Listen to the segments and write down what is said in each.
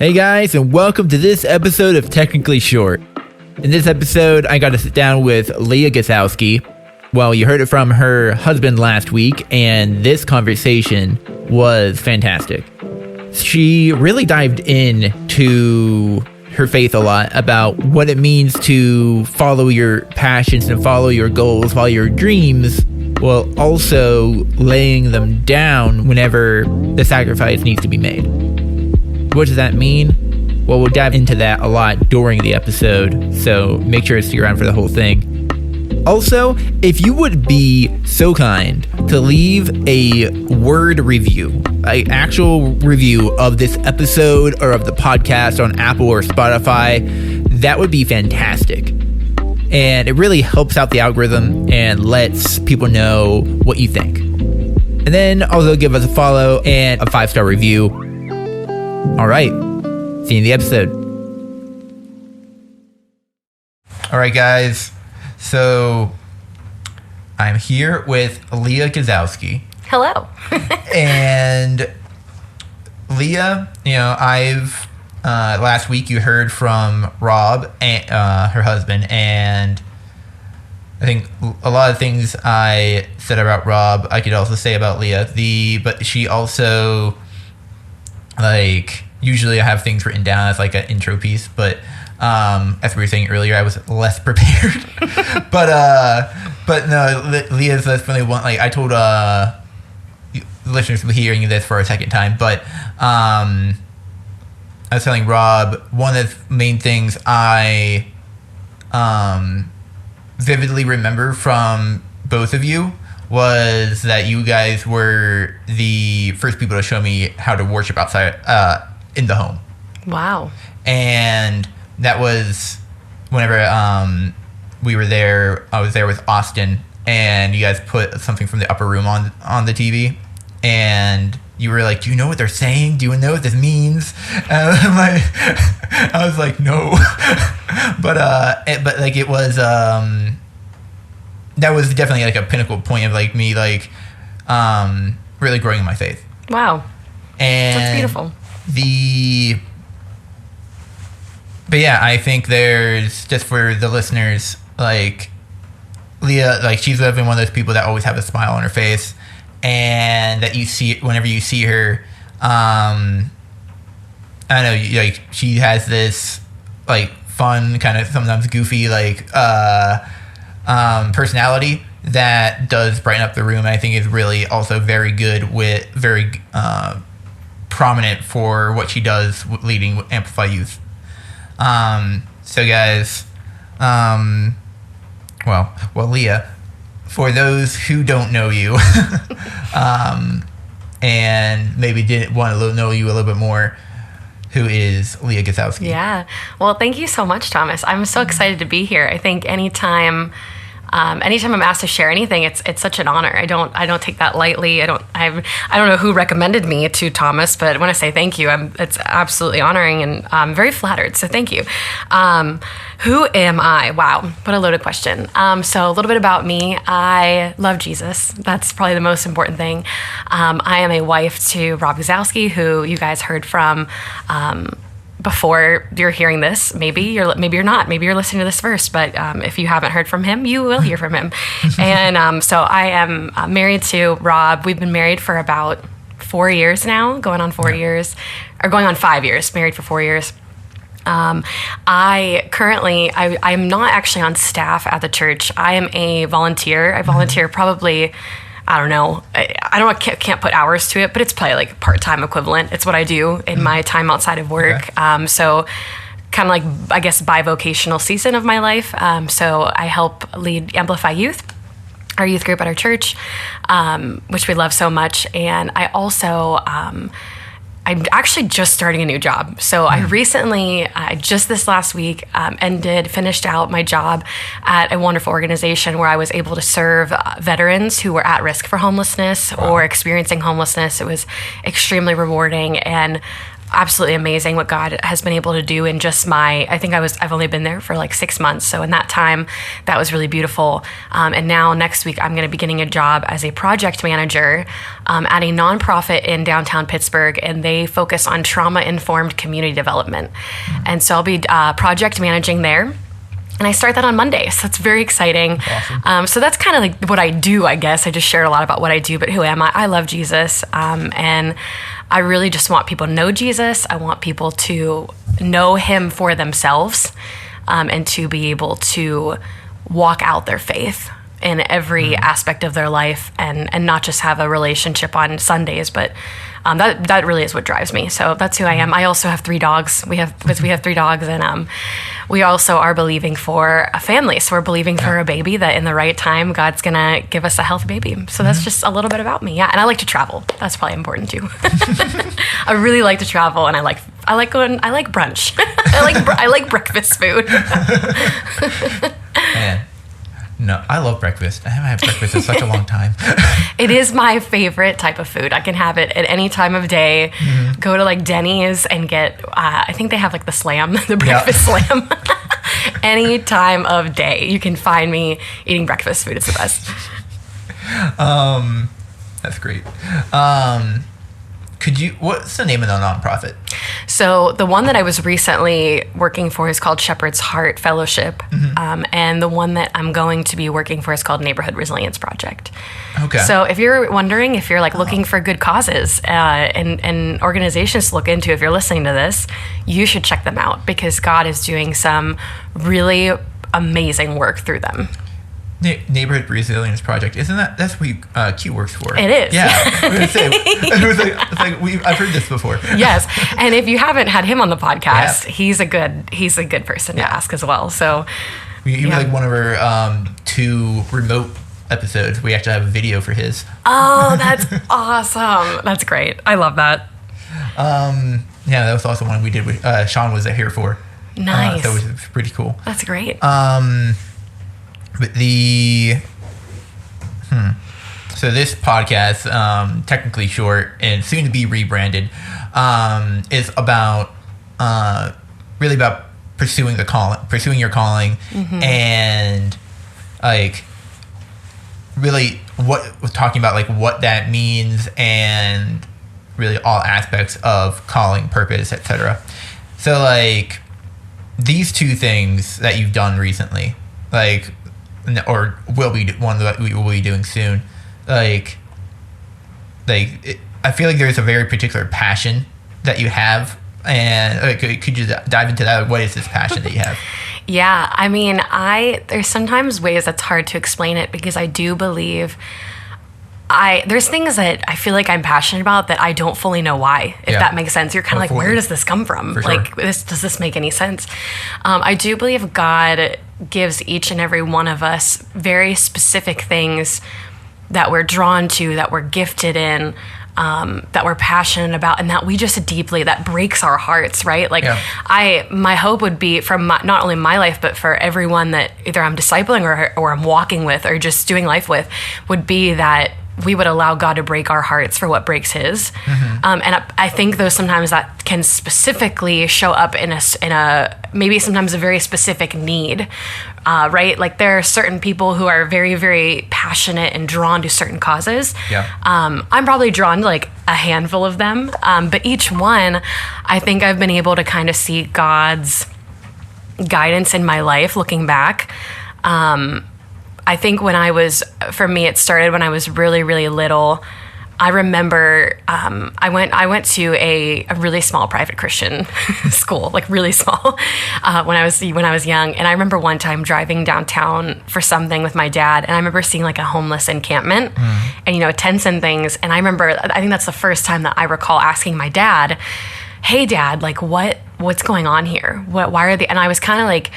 Hey guys, and welcome to this episode of Technically Short. In this episode, I got to sit down with Leah Gasowski. Well, you heard it from her husband last week, and this conversation was fantastic. She really dived into her faith a lot about what it means to follow your passions and follow your goals, follow your dreams, while also laying them down whenever the sacrifice needs to be made. What does that mean? Well, we'll dive into that a lot during the episode, so make sure to stick around for the whole thing. Also, if you would be so kind to leave a word review, an actual review of this episode or of the podcast on Apple or Spotify, that would be fantastic. And it really helps out the algorithm and lets people know what you think. And then also give us a follow and a 5-star review. All right, see you in the episode. All right, guys. So I'm here with Leah Gasowski. Hello. And Leah, I've last week you heard from Rob, and, her husband, and I think a lot of things I said about Rob I could also say about Leah. But she also, usually I have things written down as like an intro piece, but as we were saying earlier, I was less prepared. but no, Leah's definitely one. I told listeners will be hearing this for a second time, but I was telling Rob one of the main things I vividly remember from both of you was that you guys were the first people to show me how to worship outside in the home. Wow. And that was whenever we were there. I was there with Austin, and you guys put something from the upper room on the TV, and you were like, "Do you know what they're saying? Do you know what this means?" And I was like, "No," but it was that was definitely like a pinnacle point of me really growing in my faith. Wow, and that's beautiful. But yeah, I think there's, just for the listeners, Leah, she's definitely one of those people that always have a smile on her face, and that you see whenever you see her. I don't know, she has this fun, kind of sometimes goofy personality that does brighten up the room. And I think is really also very prominent for what she does leading Amplify Youth. So guys, Leah, for those who don't know you, and maybe didn't want to know you a little bit more, who is Leah Gasowski? Yeah. Well, thank you so much, Thomas. I'm so excited to be here. I think anytime I'm asked to share anything, it's such an honor. I don't take that lightly. I don't know who recommended me to Thomas, but when I say thank you, it's absolutely honoring, and I'm very flattered. So thank you. Who am I? Wow, what a loaded question. So a little bit about me. I love Jesus. That's probably the most important thing. I am a wife to Rob Gasowski, who you guys heard from before you're hearing this. Maybe you're not. Maybe you're listening to this first, but if you haven't heard from him, you will hear from him. And so I am married to Rob. We've been married for about 4 years now, going on 4 years, or going on 5 years, married for 4 years. I'm not actually on staff at the church. I am a volunteer. I volunteer probably, I don't know. I can't put hours to it, but it's probably like part-time equivalent. It's what I do in my time outside of work. Okay. So kind of I guess, bivocational season of my life. So I help lead Amplify Youth, our youth group at our church, which we love so much. And I also, I'm actually just starting a new job. So I recently, just this last week, finished out my job at a wonderful organization where I was able to serve veterans who were at risk for homelessness or experiencing homelessness. It was extremely rewarding. And absolutely amazing what God has been able to do in just I've only been there for like 6 months. So in that time, that was really beautiful. And now next week, I'm going to be getting a job as a project manager at a nonprofit in downtown Pittsburgh, and they focus on trauma-informed community development. And so I'll be project managing there. And I start that on Monday, so it's very exciting. Awesome. So that's kind of like what I do, I guess. I just shared a lot about what I do, but who am I? I love Jesus, and I really just want people to know Jesus. I want people to know him for themselves, and to be able to walk out their faith in every aspect of their life, and not just have a relationship on Sundays, but that really is what drives me. So that's who I am. I also have 3 dogs. We have 3 dogs, and we also are believing for a family. So we're believing for a baby, that in the right time, God's gonna give us a healthy baby. So that's just a little bit about me. Yeah, and I like to travel. That's probably important too. I really like to travel, and I like brunch. I like breakfast food. Man. No, I love breakfast. I haven't had breakfast in such a long time. It is my favorite type of food. I can have it at any time of day. Go to like Denny's and get, I think they have like the slam, the breakfast slam. Any time of day, you can find me eating breakfast food. It's the best. That's great. What's the name of the nonprofit? So the one that I was recently working for is called Shepherd's Heart Fellowship. And the one that I'm going to be working for is called Neighborhood Resilience Project. Okay. So if you're wondering, if you're like looking for good causes and organizations to look into, if you're listening to this, you should check them out, because God is doing some really amazing work through them. Neighborhood Resilience Project, that's what Q works for? It is. Yeah, I was gonna say, I've heard this before. Yes, and if you haven't had him on the podcast, he's a good person to ask as well. So he was like one of our 2 remote episodes. We actually have a video for his. Oh, that's awesome! That's great. I love that. Yeah, that was also one we did with Sean was here for. Nice. That was pretty cool. That's great. But so this podcast, technically short and soon to be rebranded, is about really about pursuing your calling, and like really talking about like what that means, and really all aspects of calling, purpose, etc. So like these 2 things that you've done recently, like, or will be one that we will be doing soon, I feel like there's a very particular passion that you have, and could you dive into that? What is this passion that you have? Yeah, I mean, there's sometimes ways that's hard to explain it, because I do believe there's things that I feel like I'm passionate about that I don't fully know why, if that makes sense. You're kind of like, where does this come from? For sure. Like, does this make any sense? I do believe God gives each and every one of us very specific things that we're drawn to, that we're gifted in, that we're passionate about, and that we just that breaks our hearts, right? Like, my hope would be from not only my life, but for everyone that either I'm discipling or I'm walking with or just doing life with, would be that we would allow God to break our hearts for what breaks his. And I think though sometimes that can specifically show up in a maybe sometimes a very specific need, right? Like there are certain people who are very, very passionate and drawn to certain causes. I'm probably drawn to like a handful of them, but each one, I think I've been able to kind of see God's guidance in my life looking back. I think for me, it started when I was really, really little. I remember I went to a really small private Christian school, like really small, when I was young. And I remember one time driving downtown for something with my dad, and I remember seeing like a homeless encampment, and tents and things. And I think that's the first time that I recall asking my dad, "Hey, Dad, like what's going on here? Why are they?" And I was kind of like,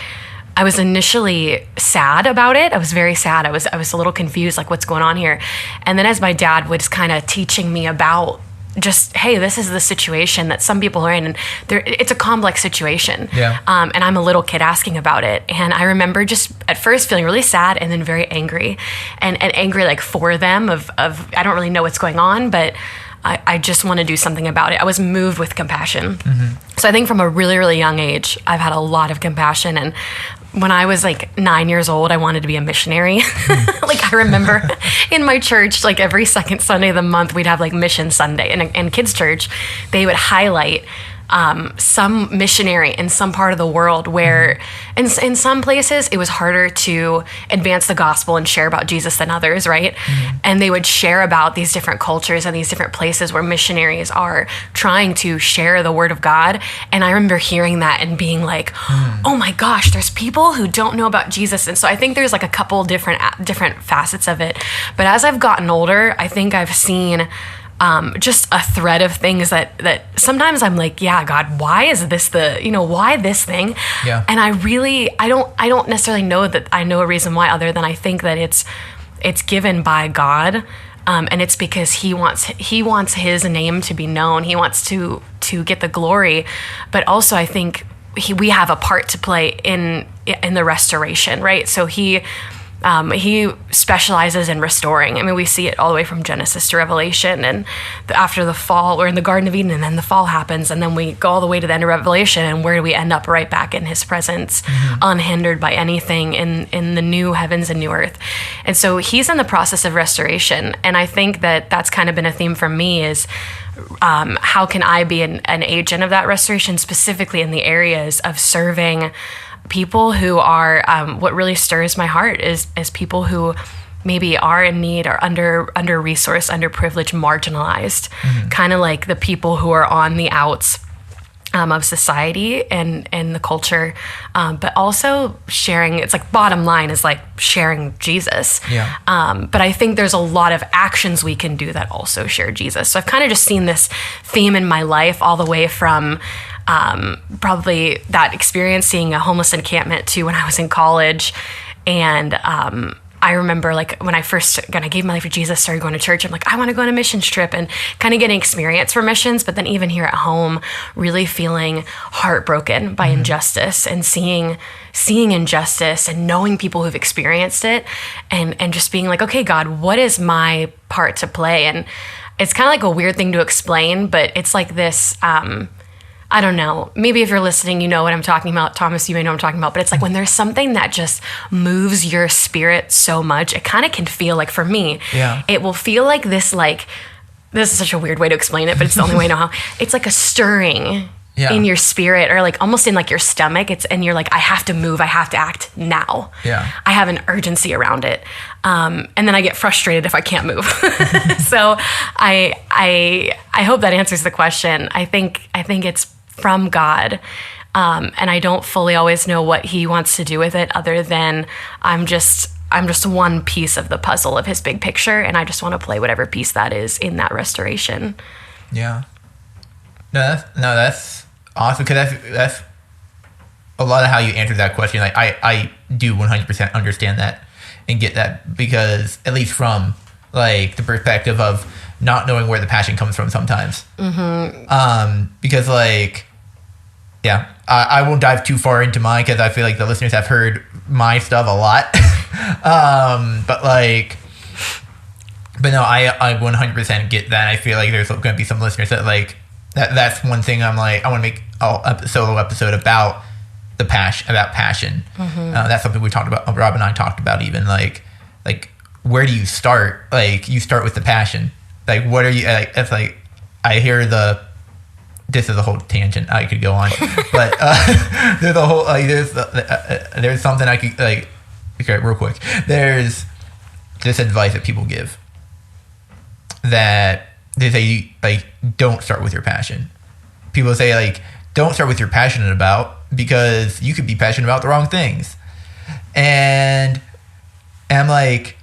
I was initially sad about it. I was very sad. I was a little confused, like what's going on here. And then as my dad was kind of teaching me about just, hey, this is the situation that some people are in, and it's a complex situation. And I'm a little kid asking about it. And I remember just at first feeling really sad and then very angry, and angry like for them of I don't really know what's going on, but I just want to do something about it. I was moved with compassion. So I think from a really, really young age, I've had a lot of compassion. And when I was like 9 years old, I wanted to be a missionary. Like I remember in my church, like every second Sunday of the month, we'd have like Mission Sunday. And in kids' church, they would highlight some missionary in some part of the world where in some places it was harder to advance the gospel and share about Jesus than others, right? And they would share about these different cultures and these different places where missionaries are trying to share the word of God. And I remember hearing that and being like, oh my gosh, there's people who don't know about Jesus. And so I think there's like a couple different facets of it. But as I've gotten older, I think I've seen just a thread of things that sometimes I'm like, yeah, God, why is this why this thing? Yeah. And I don't necessarily know that I know a reason why, other than I think that it's given by God. And it's because he wants his name to be known. He wants to get the glory, but also I think we have a part to play in the restoration, right? So he specializes in restoring. I mean, we see it all the way from Genesis to Revelation, and after the fall, we're in the Garden of Eden, and then the fall happens, and then we go all the way to the end of Revelation, and where do we end up? Right back in his presence, unhindered by anything in the new heavens and new earth. And so he's in the process of restoration, and I think that that's kind of been a theme for me is how can I be an agent of that restoration, specifically in the areas of serving people who are, what really stirs my heart is people who maybe are in need, or under-resourced, underprivileged, marginalized, kind of like the people who are on the outs of society and the culture, but also sharing. It's like bottom line is like sharing Jesus. Yeah. But I think there's a lot of actions we can do that also share Jesus. So I've kind of just seen this theme in my life all the way from probably that experience seeing a homeless encampment to when I was in college. And I remember like when I first kind of gave my life to Jesus, started going to church, I'm like, I want to go on a missions trip and kind of getting experience for missions. But then even here at home, really feeling heartbroken by injustice and seeing injustice and knowing people who've experienced it and just being like, okay, God, what is my part to play? And it's kind of like a weird thing to explain, but it's like this, I don't know. Maybe if you're listening, you know what I'm talking about. Thomas, you may know what I'm talking about. But it's like when there's something that just moves your spirit so much, it kind of can feel like, for me, it will feel like this is such a weird way to explain it, but it's the only way I know how. It's like a stirring in your spirit, or like almost in like your stomach. And you're like, I have to move. I have to act now. Yeah. I have an urgency around it. And then I get frustrated if I can't move. So I hope that answers the question. I think it's from God. And I don't fully always know what he wants to do with it, other than I'm just one piece of the puzzle of his big picture. And I just want to play whatever piece that is in that restoration. Yeah. No, that's awesome. Cause that's a lot of how you answered that question. Like I do 100% understand that and get that, because at least from like the perspective of not knowing where the passion comes from sometimes. Because like, yeah, I won't dive too far into mine, because I feel like the listeners have heard my stuff a lot. But no, I 100% get that. I feel like there's going to be some listeners that like, that's one thing I'm like, I want to make a solo episode about about passion. That's something we talked about, Rob and I talked about, even like where do you start? Like, you start with the passion. Like, what are you, like, it's like, I hear this is a whole tangent I could go on, but there's a whole, like, there's something I could, like, okay, real quick. There's this advice that people give that they say, like, don't start with your passion. People say, like, don't start with your passionate about, because you could be passionate about the wrong things. And I'm like,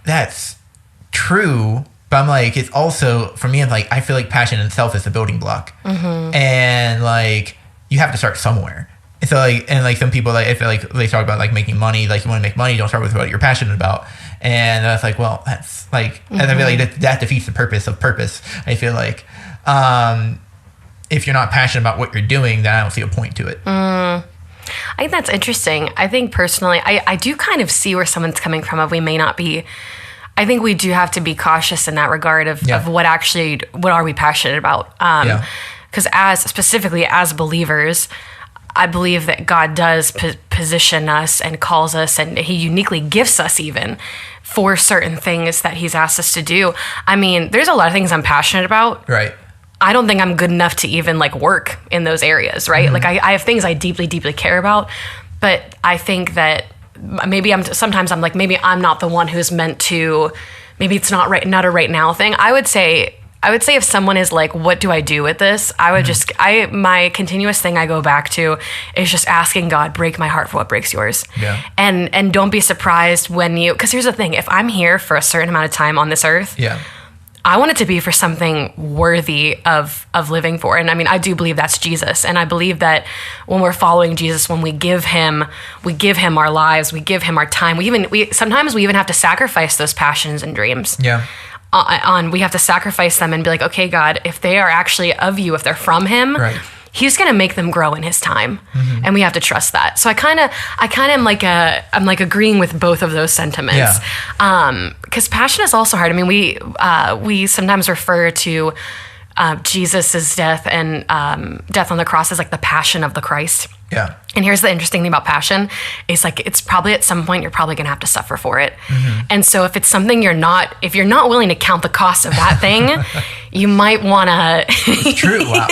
that's true, but I'm like, it's also, for me, I'm like, I feel like passion itself is a building block. And like, you have to start somewhere. And so like, and like some people, like, I feel like they talk about like making money, like, you want to make money, don't start with what you're passionate about. And that's like, well, that's like, and I feel like that defeats the purpose of purpose. I feel like, if you're not passionate about what you're doing, then I don't see a point to it. I think that's interesting. I think personally, I do kind of see where someone's coming from. Of we may not be, I think we do have to be cautious in that regard of what are we passionate about? Because specifically as believers, I believe that God does position us and calls us, and he uniquely gifts us even for certain things that he's asked us to do. I mean, there's a lot of things I'm passionate about. Right. I don't think I'm good enough to even like work in those areas, right? Like I have things I deeply, deeply care about, but I think that maybe sometimes I'm like, maybe I'm not the one who's meant to, maybe it's not a right now thing. I would say if someone is like, what do I do with this? I would my continuous thing I go back to is just asking God, break my heart for what breaks yours. Yeah. And don't be surprised because here's the thing, if I'm here for a certain amount of time on this earth, I want it to be for something worthy of living for. And I mean, I do believe that's Jesus. And I believe that when we're following Jesus, when we give him our lives, we give him our time. Sometimes we even have to sacrifice those passions and dreams. Yeah. We have to sacrifice them and be like, okay, God, if they are actually of you, if they're from him, right, he's going to make them grow in his time. And we have to trust that. So I kind of am like agreeing with both of those sentiments. Because passion is also hard. I mean, we sometimes refer to Jesus's death and death on the cross as like the passion of the Christ. Yeah. And here's the interesting thing about passion is like, it's probably at some point you're probably going to have to suffer for it. And so if it's something if you're not willing to count the cost of that thing, you might want to,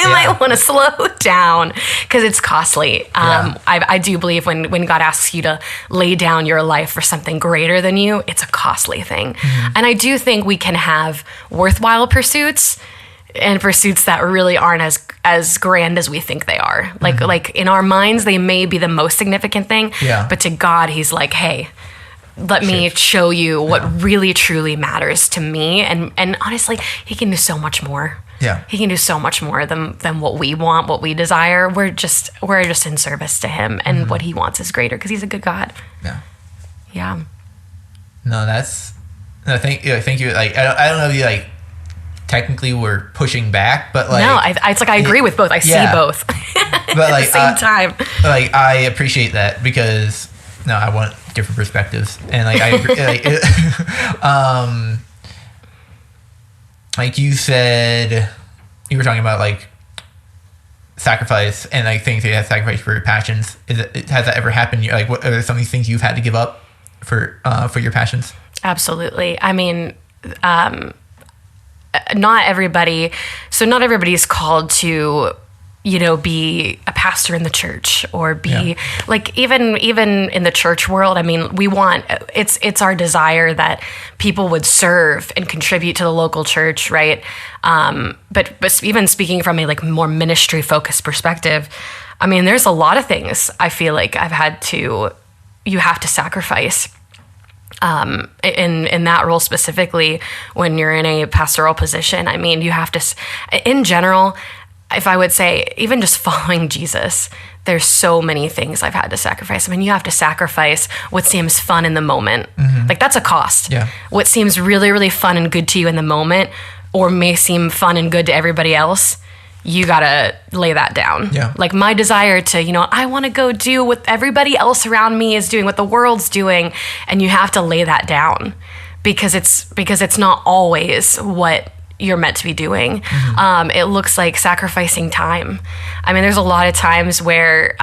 might want to slow down because it's costly. I do believe when God asks you to lay down your life for something greater than you, it's a costly thing. And I do think we can have worthwhile pursuits and pursuits that really aren't as grand as we think they are. Like in our minds, they may be the most significant thing, but to God, he's like, hey, let me show you what really truly matters to me. And honestly, he can do so much more. Yeah. He can do so much more than what we want, what we desire. We're just in service to him, and what he wants is greater because he's a good God. Yeah. Yeah. No, thank you. Like, I don't know if you like technically we're pushing back, but like no, it's like I agree with both. I see both, but like at the same time. Like I appreciate that because I want different perspectives, and like I agree. Like you said, you were talking about like sacrifice and like things that you have to sacrifice for your passions. Has that ever happened? Like, what are some of these things you've had to give up for your passions? Absolutely. I mean. Not everybody's called to, be a pastor in the church or be like, even in the church world. I mean, it's our desire that people would serve and contribute to the local church. Right. But even speaking from a like more ministry focused perspective, I mean, there's a lot of things I feel like you have to sacrifice. In that role specifically, when you're in a pastoral position, I mean, you have to, in general, if I would say, even just following Jesus, there's so many things I've had to sacrifice. I mean, you have to sacrifice what seems fun in the moment. Like that's a cost. Yeah. What seems really, really fun and good to you in the moment, or may seem fun and good to everybody else, you gotta lay that down. Yeah. Like my desire to, I want to go do what everybody else around me is doing, what the world's doing, and you have to lay that down because it's not always what you're meant to be doing. It looks like sacrificing time. I mean, there's a lot of times where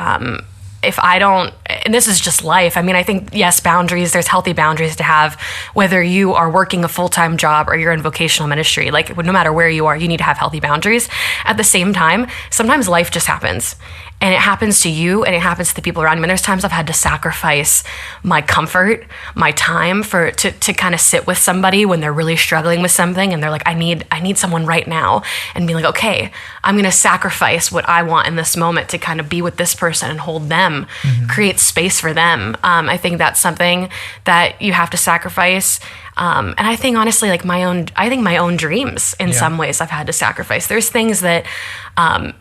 if I don't, and this is just life. I mean, I think, yes, there's healthy boundaries to have, whether you are working a full-time job or you're in vocational ministry. Like, no matter where you are, you need to have healthy boundaries. At the same time, sometimes life just happens. And it happens to you and it happens to the people around you. And there's times I've had to sacrifice my comfort, my time to kind of sit with somebody when they're really struggling with something and they're like, I need someone right now, and be like, okay, I'm going to sacrifice what I want in this moment to kind of be with this person and hold them, create space for them. I think that's something that you have to sacrifice. And I think honestly, like my own dreams in some ways I've had to sacrifice. There's things that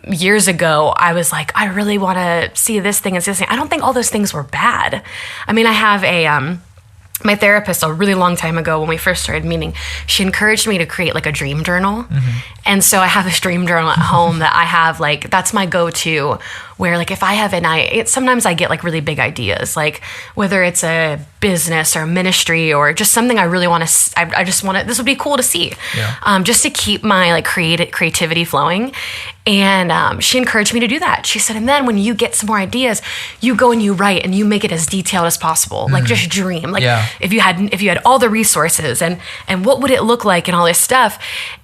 years ago I was like, I really want to see this thing and see this thing. I don't think all those things were bad. I mean, I have my therapist a really long time ago when we first started meeting, she encouraged me to create like a dream journal. And so I have this dream journal at home that I have, like, that's my go-to, where like if I have sometimes I get like really big ideas, like whether it's a business or a ministry or just something I really want to, I just want to, this would be cool to see, just to keep my like creativity flowing. And she encouraged me to do that. She said, and then when you get some more ideas, you go and you write and you make it as detailed as possible. Like just dream. Like if you had all the resources and what would it look like and all this stuff.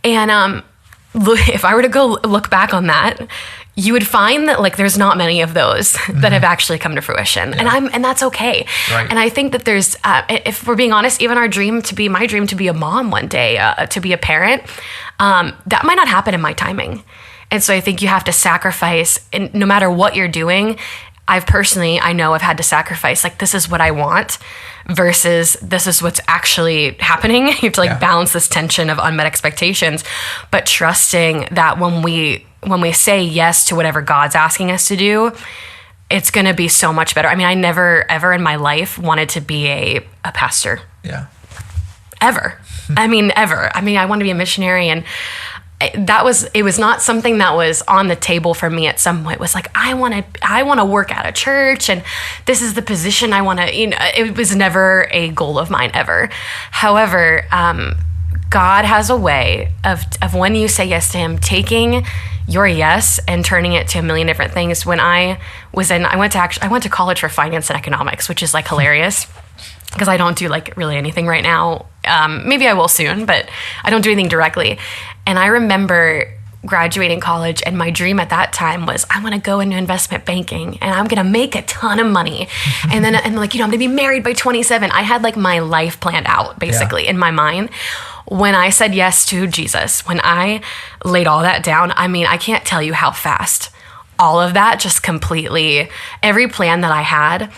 And if I were to go look back on that, you would find that like there's not many of those that have actually come to fruition, and that's okay. Right. And I think that there's, if we're being honest, even my dream to be a mom one day, to be a parent, that might not happen in my timing. And so I think you have to sacrifice, and no matter what you're doing, I know I've had to sacrifice, like, this is what I want versus this is what's actually happening. You have to like balance this tension of unmet expectations, but trusting that when we say yes to whatever God's asking us to do, it's going to be so much better. I mean, I never ever in my life wanted to be a pastor. Yeah. Ever. I mean, ever. I mean, I wanted to be a missionary, and it was not something that was on the table for me at some point. It was like, I want to work at a church, and this is the position I want to, it was never a goal of mine ever. However, God has a way of when you say yes to him, taking your yes and turning it to a million different things. When I went to college for finance and economics, which is like hilarious, because I don't do like really anything right now. Maybe I will soon, but I don't do anything directly. And I remember graduating college, and my dream at that time was, I want to go into investment banking and I'm going to make a ton of money. and I'm going to be married by 27. I had like my life planned out basically in my mind. When I said yes to Jesus, when I laid all that down, I mean, I can't tell you how fast all of that just completely, every plan that I had,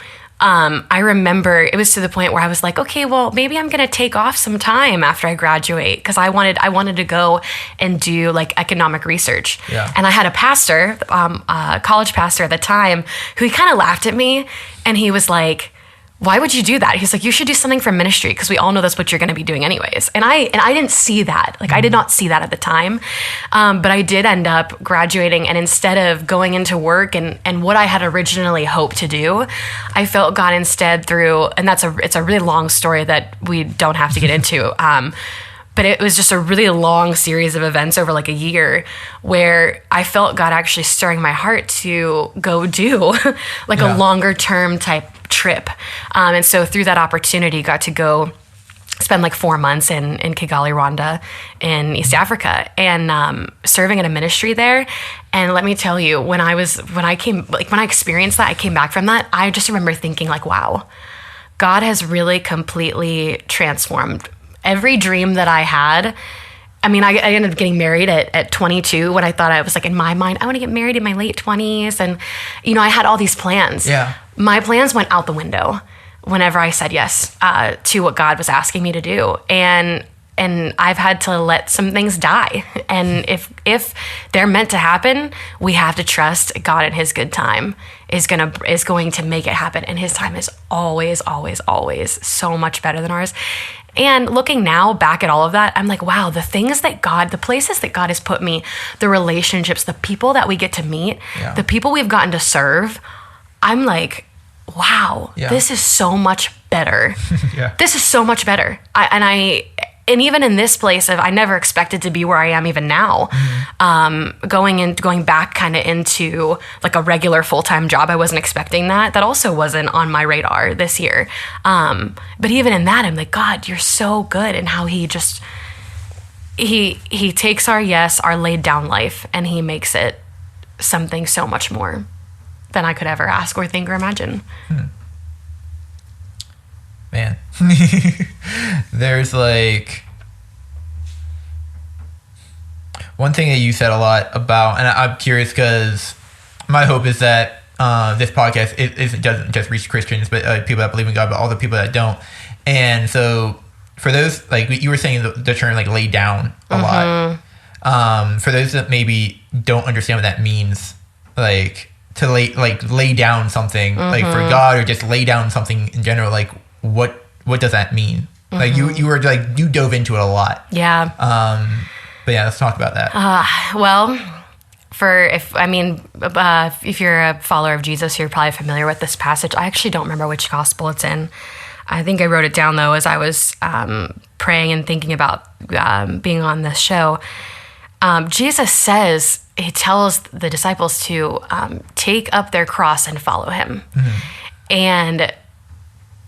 I remember it was to the point where I was like, okay, well, maybe I'm going to take off some time after I graduate, because I wanted to go and do like economic research. Yeah. And I had a pastor, a college pastor at the time, who he kind of laughed at me, and he was like, why would you do that? He's like, you should do something for ministry, because we all know that's what you're going to be doing anyways. And I didn't see that. Like, I did not see that at the time. But I did end up graduating, and instead of going into work and what I had originally hoped to do, I felt God instead through, and it's a really long story that we don't have to get into. But it was just a really long series of events over like a year where I felt God actually stirring my heart to go do like a longer term type trip. And so through that opportunity, got to go spend like 4 months in Kigali, Rwanda in East Africa, and serving in a ministry there. And let me tell you, when I experienced that, I came back from that, I just remember thinking like, wow, God has really completely transformed every dream that I had. I mean, I ended up getting married at 22 when I thought, I was like, in my mind, I want to get married in my late 20s. And, I had all these plans. Yeah. My plans went out the window whenever I said yes to what God was asking me to do. And I've had to let some things die. And if they're meant to happen, we have to trust God in his good time is going to make it happen. And his time is always, always, always so much better than ours. And looking now back at all of that, I'm like, wow, the places that God has put me, the relationships, the people that we get to meet, the people we've gotten to serve, I'm like, wow, this is so much better. This is so much better. And even in this place, I never expected to be where I am even now. Going back kind of into like a regular full-time job, I wasn't expecting that. That also wasn't on my radar this year. But even in that, I'm like, God, you're so good in how he just, he takes our yes, our laid down life, and he makes it something so much more than I could ever ask or think or imagine. Man. There's like one thing that you said a lot about, and I'm curious because my hope is that this podcast doesn't just reach Christians, but people that believe in God, but all the people that don't. And so for those, like you were saying the term like lay down a lot. For those that maybe don't understand what that means, like to lay down something like for God, or just lay down something in general, like what what does that mean? Like you were like, you dove into it a lot. Yeah. But yeah, let's talk about that. Well, if you're a follower of Jesus, you're probably familiar with this passage. I actually don't remember which gospel it's in. I think I wrote it down though as I was praying and thinking about being on this show. Jesus says, he tells the disciples to take up their cross and follow him. And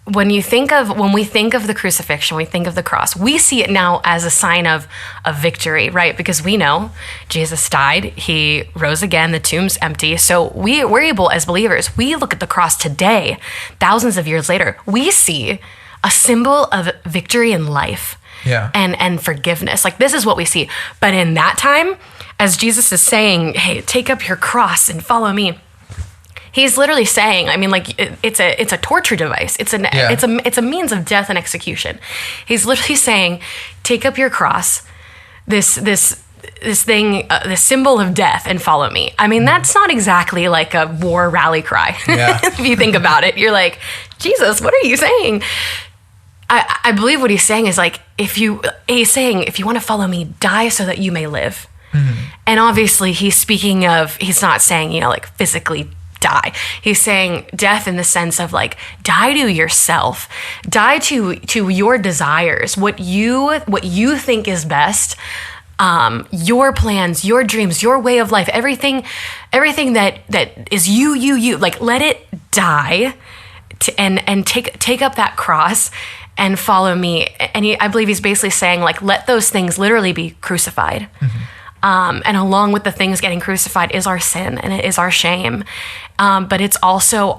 when we think of the crucifixion, we think of the cross, we see it now as a sign of victory, right? Because we know Jesus died, he rose again, the tomb's empty. So we're able as believers, we look at the cross today, thousands of years later, we see a symbol of victory in life. Yeah. And forgiveness. Like, this is what we see. But in that time, as Jesus is saying, hey, take up your cross and follow me, he's literally saying, I mean, like, it's a torture device. It's a means of death and execution. He's literally saying, take up your cross, this thing, the symbol of death, and follow me. I mean, that's not exactly like a war rally cry. Yeah. If you think about it, you're like, Jesus, what are you saying? I believe what he's saying is like, if you want to follow me, die so that you may live. And obviously he's not saying, like physically die. He's saying death in the sense of like, die to yourself, die to your desires, what you think is best, your plans, your dreams, your way of life, everything that is you, like, let it die and take up that cross and follow me. And I believe he's basically saying, like, let those things literally be crucified. And along with the things getting crucified is our sin and it is our shame. But it's also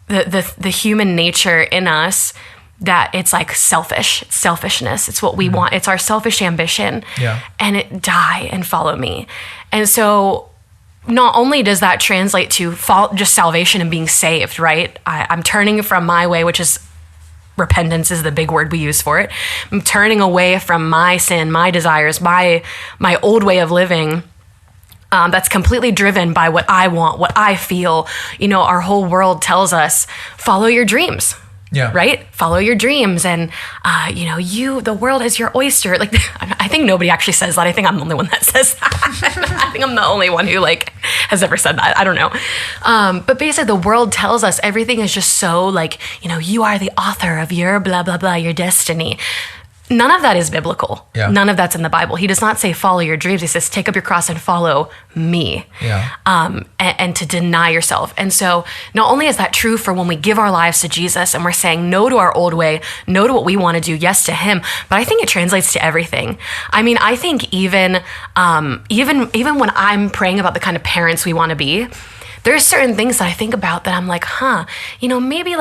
the human nature in us that it's like selfishness. It's what we want. It's our selfish ambition. Yeah. And it die and follow me. And so not only does that translate to just salvation and being saved, right? I'm turning from my way, which is repentance is the big word we use for it. I'm turning away from my sin, my desires, my old way of living. That's completely driven by what I want, what I feel. Our whole world tells us, follow your dreams. Yeah. Right? Follow your dreams. And, the world is your oyster. Like, I think nobody actually says that. I think I'm the only one that says that. I think I'm the only one who has ever said that. I don't know. But basically the world tells us everything is just so like, you are the author of your blah, blah, blah, your destiny. None of that is biblical. Yeah. None of that's in the Bible. He does not say follow your dreams. He says take up your cross and follow me. Yeah. And to deny yourself. And so not only is that true for when we give our lives to Jesus and we're saying no to our old way, no to what we want to do, yes to him, but I think it translates to everything. I mean, I think even when I'm praying about the kind of parents we want to be, there's certain things that I think about that I'm like, maybe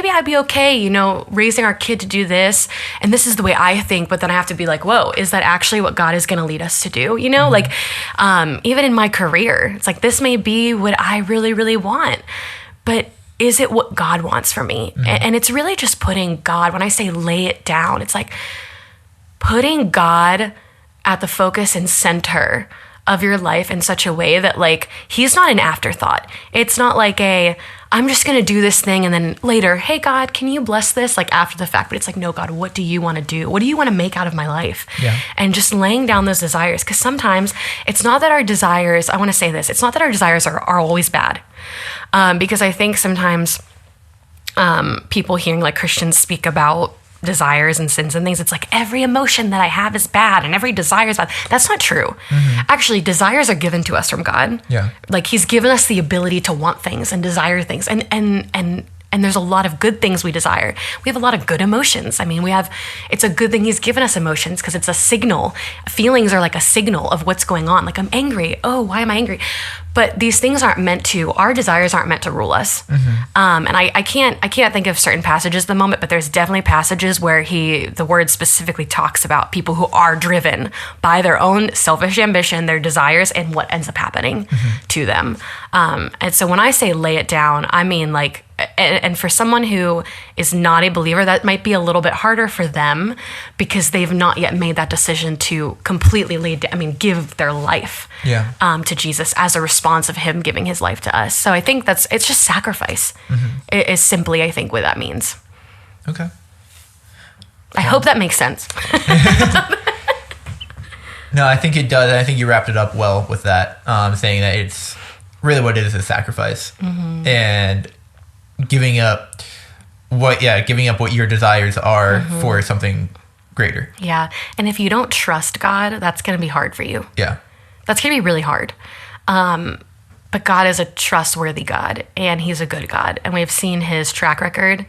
I'd be okay, raising our kid to do this, and this is the way I think, but then I have to be like, whoa, is that actually what God is going to lead us to do? Like, even in my career, it's like, this may be what I really, really want, but is it what God wants for me? And it's really just putting God, when I say lay it down, it's like putting God at the focus and center of your life in such a way that, like, he's not an afterthought. It's not like I'm just going to do this thing and then later, hey God, can you bless this? Like, after the fact, but it's like, no, God, what do you want to do? What do you want to make out of my life? Yeah. And just laying down those desires. Because sometimes it's not that our desires, I want to say this, it's not that our desires are always bad. Because I think sometimes people hearing like Christians speak about desires and sins and things, it's like every emotion that I have is bad and every desire is bad. That's not true. Actually, desires are given to us from God. Yeah. Like, he's given us the ability to want things and desire things. And there's a lot of good things we desire. We have a lot of good emotions. I mean, it's a good thing he's given us emotions because it's a signal. Feelings are like a signal of what's going on. Like, I'm angry. Oh, why am I angry? But these things our desires aren't meant to rule us. And I can't think of certain passages at the moment, but there's definitely passages where the word specifically talks about people who are driven by their own selfish ambition, their desires, and what ends up happening to them. And so when I say lay it down, I mean, like, and for someone who is not a believer, that might be a little bit harder for them because they've not yet made that decision to completely give their life to Jesus as a response of him giving his life to us. So I think it's just sacrifice is simply, I think, what that means. Okay. I hope that makes sense. No, I think it does. I think you wrapped it up well with that, saying that it's really what it is sacrifice and giving up what your desires are for something greater. Yeah. And if you don't trust God, that's going to be hard for you. Yeah. That's going to be really hard. But God is a trustworthy God, and he's a good God. And we've seen his track record.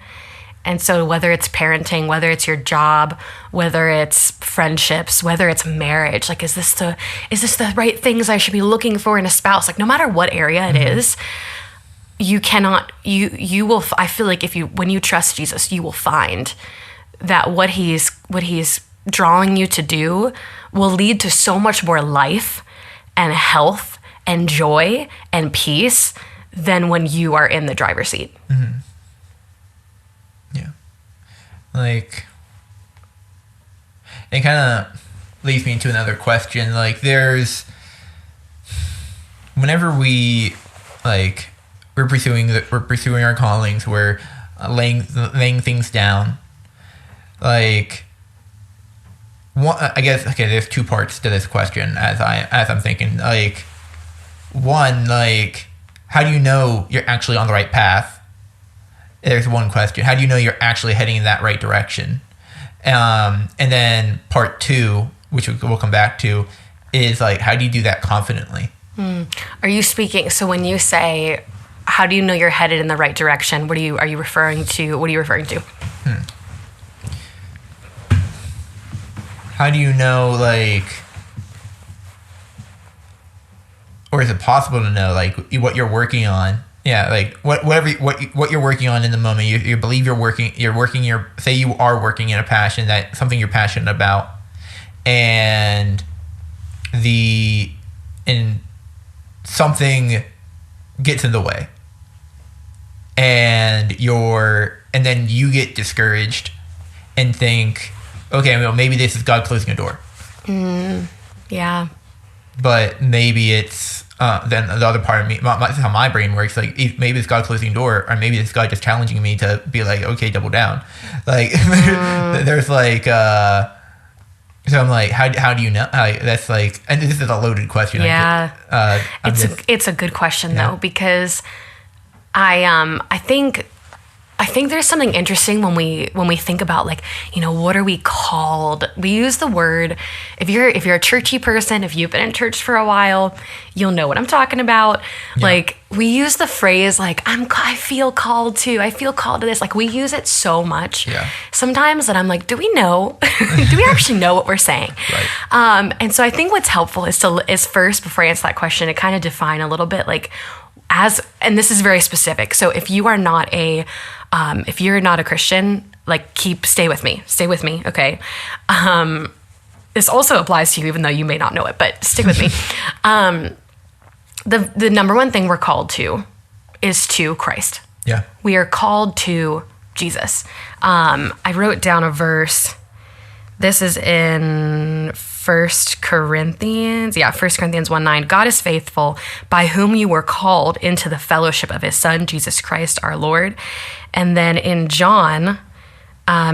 And so whether it's parenting, whether it's your job, whether it's friendships, whether it's marriage, like, is this the right things I should be looking for in a spouse? Like, no matter what area it is, you will, I feel like when you trust Jesus, you will find that what he's drawing you to do will lead to so much more life and health and joy and peace than when you are in the driver's seat. Mm-hmm. Yeah. Like, it kind of leads me into another question. Like, whenever we're pursuing our callings, we're laying things down. Like, I guess, okay, there's two parts to this question as I'm thinking. Like, one, like, how do you know you're actually on the right path? There's one question. How do you know you're actually heading in that right direction? And then part two, which we'll come back to, is like, how do you do that confidently? Are you speaking, so when you say, how do you know you're headed in the right direction, what are you referring to? How do you know, like, or is it possible to know, like, what you're working on? Yeah, like, what you're working on in the moment. You believe say you are working in a passion, that something you're passionate about, and something gets in the way, and then you get discouraged and think, okay, well, maybe this is God closing a door. Yeah. But maybe it's then the other part of me, that's how my brain works. Like, maybe it's God closing a door, or maybe it's God just challenging me to be like, okay, double down. Like, there's like, so I'm like, how do you know? That's like, and this is a loaded question. Yeah. It's a good question though, because I think there's something interesting when we think about, like, you know, what are we called? We use the word, if you're a churchy person, if you've been in church for a while, you'll know what I'm talking about. Yeah. Like, we use the phrase, like, I feel called to this. Like, we use it so much sometimes that I'm like, do we know? Do we actually know what we're saying? Right. And so I think what's helpful is first, before I answer that question, to kind of define a little bit, like, and this is very specific. So if you're not a Christian, like, stay with me, okay? This also applies to you, even though you may not know it, but stick with me. The number one thing we're called to is to Christ. Yeah. We are called to Jesus. I wrote down a verse. This is in 1 Corinthians 1:9. God is faithful, by whom you were called into the fellowship of his Son, Jesus Christ, our Lord. And then in John,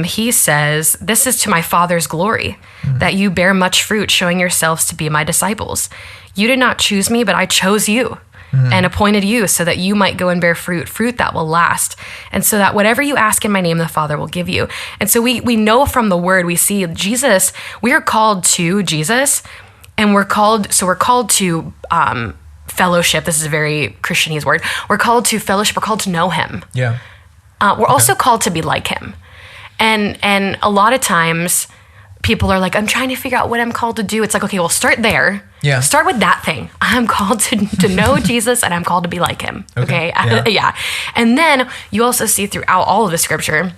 he says, this is to my Father's glory, that you bear much fruit, showing yourselves to be my disciples. You did not choose me, but I chose you and appointed you so that you might go and bear fruit that will last. And so that whatever you ask in my name, the Father will give you. And so we know from the word, we see Jesus, we are called to Jesus, and we're called to fellowship. This is a very Christianese word. We're called to fellowship. We're called to know him. Yeah. We're also called to be like him. And a lot of times people are like, I'm trying to figure out what I'm called to do. It's like, okay, well, start there. Yeah. Start with that thing. I'm called to know Jesus, and I'm called to be like him. Okay. Yeah. And then you also see throughout all of the scripture,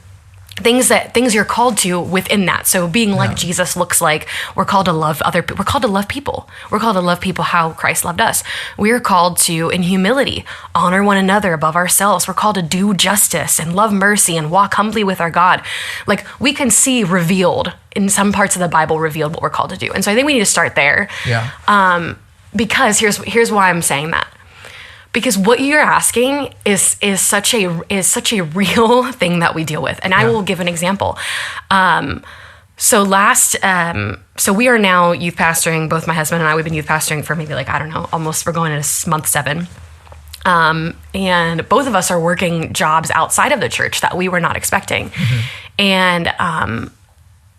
things you're called to within that. So being like Jesus looks like we're called to love other people. We're called to love people. We're called to love people how Christ loved us. We're called to, in humility, honor one another above ourselves. We're called to do justice and love mercy and walk humbly with our God. Like, we can see revealed in some parts of the Bible, revealed what we're called to do. And so I think we need to start there. Yeah. Because here's why I'm saying that. Because what you're asking is such a real thing that we deal with. And I will give an example. So we are now youth pastoring, both my husband and I, we've been youth pastoring for maybe like, I don't know, almost, we're going into month 7. And both of us are working jobs outside of the church that we were not expecting. And,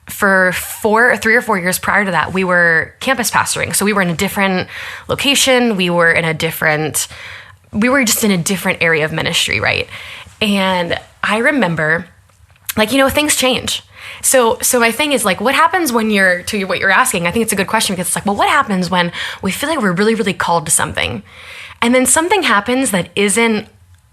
for 3 or 4 years prior to that, we were campus pastoring. So we were in a different location. We were just in a different area of ministry, right? And I remember, like, things change. So my thing is, like, what happens when what you're asking, I think it's a good question, because it's like, well, what happens when we feel like we're really, really called to something, and then something happens that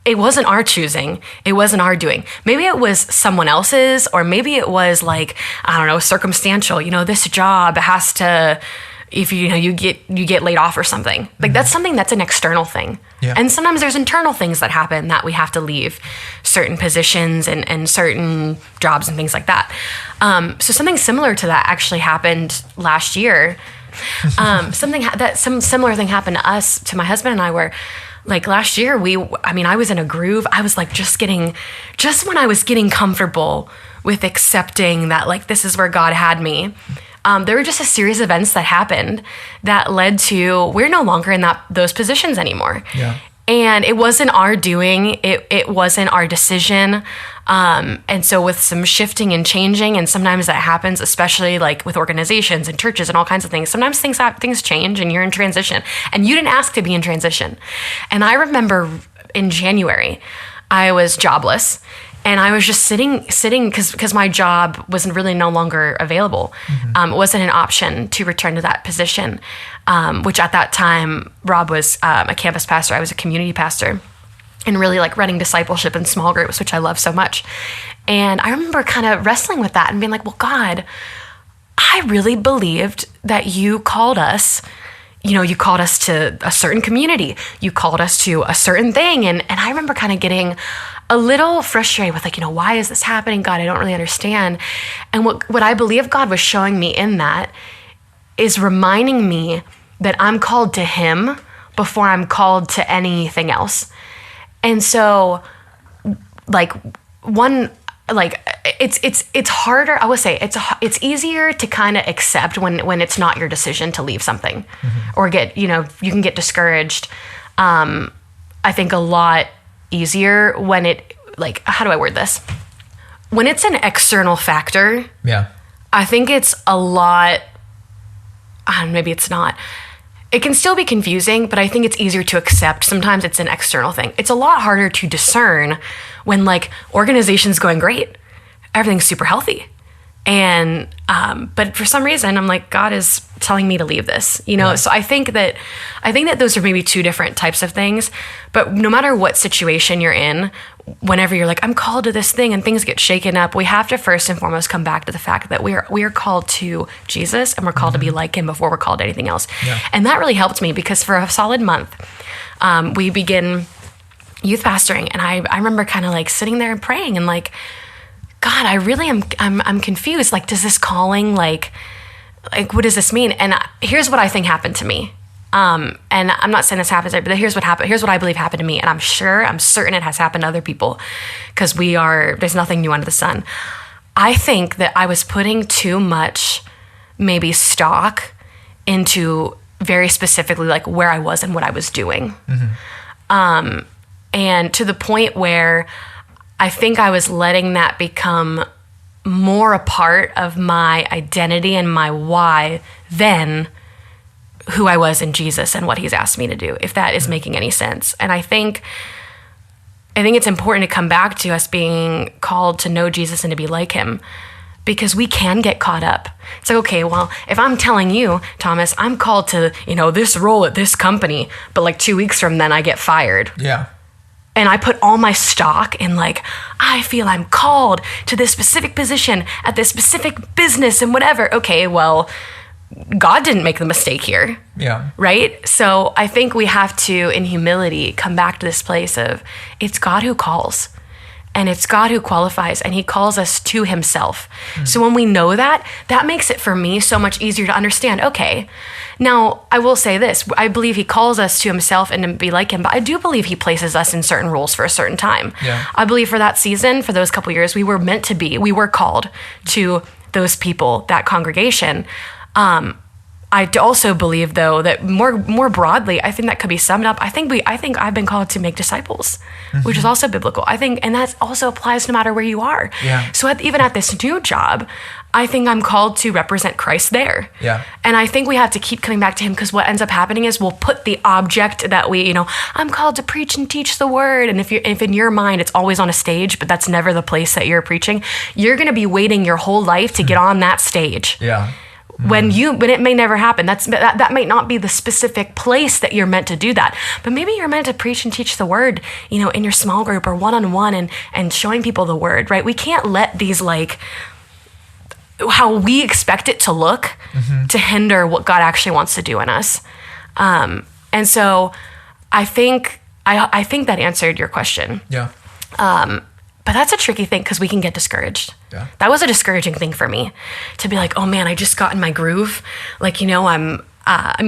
it wasn't our choosing, it wasn't our doing. Maybe it was someone else's, or maybe it was like, I don't know, circumstantial. This job has to, if you get laid off or something. Like, that's something that's an external thing. Yeah. And sometimes there's internal things that happen that we have to leave certain positions and certain jobs and things like that. So something similar to that actually happened last year. Some similar thing happened to us, to my husband and I, where, like, last year, I was in a groove. I was like, just when I was getting comfortable with accepting that, like, this is where God had me, there were just a series of events that happened that led to, we're no longer in those positions anymore. Yeah. And it wasn't our doing. It wasn't our decision. And so with some shifting and changing, and sometimes that happens, especially like with organizations and churches and all kinds of things, sometimes things change and you're in transition, and you didn't ask to be in transition. And I remember in January, I was jobless, and I was just sitting because my job wasn't really no longer available. It wasn't an option to return to that position, which at that time, Rob was a campus pastor. I was a community pastor, and really like running discipleship in small groups, which I love so much. And I remember kind of wrestling with that and being like, well, God, I really believed that you called us. You called us to a certain community. You called us to a certain thing. And I remember kind of getting a little frustrated with, like, why is this happening? God, I don't really understand. And what I believe God was showing me in that is reminding me that I'm called to Him before I'm called to anything else. And so, like, it's harder. I would say it's easier to kind of accept when it's not your decision to leave something, or you can get discouraged. I think a lot easier when it, like, how do I word this? When it's an external factor. Yeah. I think it's a lot, maybe it's not. It can still be confusing, but I think it's easier to accept. Sometimes it's an external thing. It's a lot harder to discern when, like, organization's going great. Everything's super healthy. And, but for some reason, I'm like, God is telling me to leave this, Yeah. So I think that those are maybe two different types of things, but no matter what situation you're in, whenever you're like, I'm called to this thing and things get shaken up, we have to first and foremost come back to the fact that we are called to Jesus, and we're called to be like Him before we're called to anything else. Yeah. And that really helped me, because for a solid month, we begin youth pastoring, and I remember kind of like sitting there and praying and like, God, I really am, I'm confused. Like, does this calling, like what does this mean? And here's what I think happened to me. And I'm not saying this happens, but here's what happened. Here's what I believe happened to me. And I'm certain it has happened to other people, because there's nothing new under the sun. I think that I was putting too much, maybe, stock into very specifically like where I was and what I was doing. And to the point where I think I was letting that become more a part of my identity and my why than who I was in Jesus and what He's asked me to do, if that is making any sense. And I think it's important to come back to us being called to know Jesus and to be like Him, because we can get caught up. It's like, okay, well, if I'm telling you, Thomas, I'm called to, this role at this company, but like 2 weeks from then I get fired. Yeah. And I put all my stock in, like, I feel I'm called to this specific position at this specific business and whatever. Okay, well, God didn't make the mistake here. Yeah. Right? So I think we have to, in humility, come back to this place of, it's God who calls. and it's God who qualifies, and he calls us to himself. So when we know that, that makes it for me so much easier to understand. Okay, now I will say this. I believe he calls us to himself and to be like him, but I do believe he places us in certain roles for a certain time. Yeah. I believe for that season, for those couple years, we were meant to be, we were called to those people, that congregation. I also believe, though, that more broadly, I think that could be summed up. I think I've been called to make disciples, which is also biblical. I think, and that also applies no matter where you are. Yeah. So even at this new job, I think I'm called to represent Christ there. Yeah. And I think we have to keep coming back to him, because what ends up happening is we'll put the object that I'm called to preach and teach the word. And if in your mind it's always on a stage, but that's never the place that you're preaching, you're going to be waiting your whole life to get on that stage. Yeah. When it may never happen. That might not be the specific place that you're meant to do that. But maybe you're meant to preach and teach the word, in your small group or one-on-one and showing people the word, right? We can't let these how we expect it to look to hinder what God actually wants to do in us. And so I think that answered your question. Yeah. But that's a tricky thing, because we can get discouraged. Yeah. That was a discouraging thing for me, to be like, oh man, I just got in my groove. I'm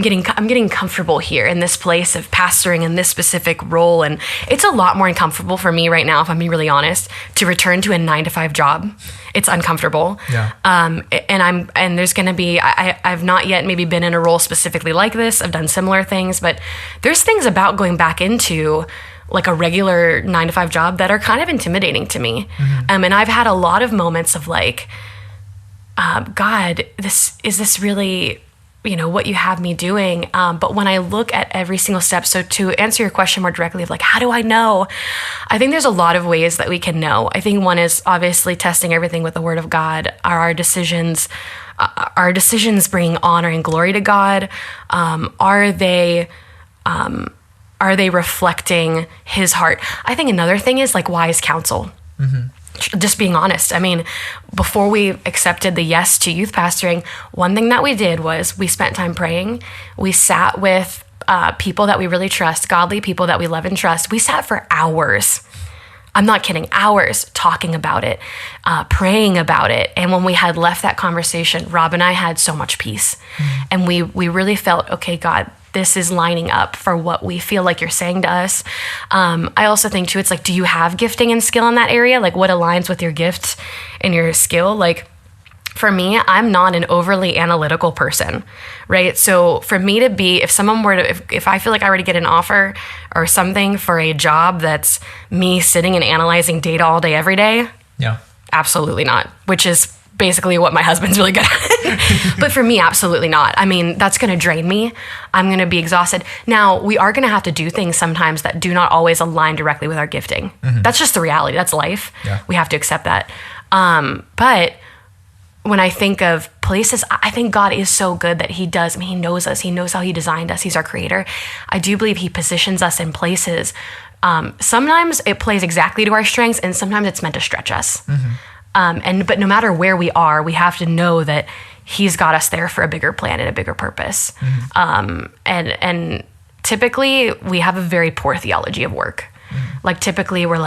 getting comfortable here in this place of pastoring in this specific role. And it's a lot more uncomfortable for me right now, if I'm being really honest, to return to a 9-to-5 job. It's uncomfortable. Yeah. And there's going to be, I've not yet maybe been in a role specifically like this. I've done similar things, but there's things about going back into like a regular 9-to-5 job that are kind of intimidating to me. And I've had a lot of moments of God, is this really, what you have me doing? But when I look at every single step, so to answer your question more directly of how do I know? I think there's a lot of ways that we can know. I think one is obviously testing everything with the word of God. Are our decisions bringing honor and glory to God? Are they reflecting his heart? I think another thing is wise counsel. Just being honest. I mean, before we accepted the yes to youth pastoring, one thing that we did was we spent time praying. We sat with people that we really trust, godly people that we love and trust. We sat for hours. I'm not kidding, hours talking about it, praying about it. And when we had left that conversation, Rob and I had so much peace. And we really felt, okay, God, this is lining up for what we feel like you're saying to us. I also think too, it's do you have gifting and skill in that area? What aligns with your gift and your skill? For me, I'm not an overly analytical person, right? So for me to be, if someone were to, if I feel like I were to get an offer or something for a job that's me sitting and analyzing data all day, every day, Yeah. absolutely not, which is basically what my husband's really good at. But for me, absolutely not. I mean, that's going to drain me. I'm going to be exhausted. Now, we are going to have to do things sometimes that do not always align directly with our gifting. That's just the reality. That's life. Yeah. We have to accept that. But when I think of places, I think God is so good that he knows us. He knows how he designed us. He's our creator. I do believe he positions us in places. Sometimes it plays exactly to our strengths, and sometimes it's meant to stretch us. But no matter where we are, we have to know that he's got us there for a bigger plan and a bigger purpose. And typically we have a very poor theology of work. Typically we're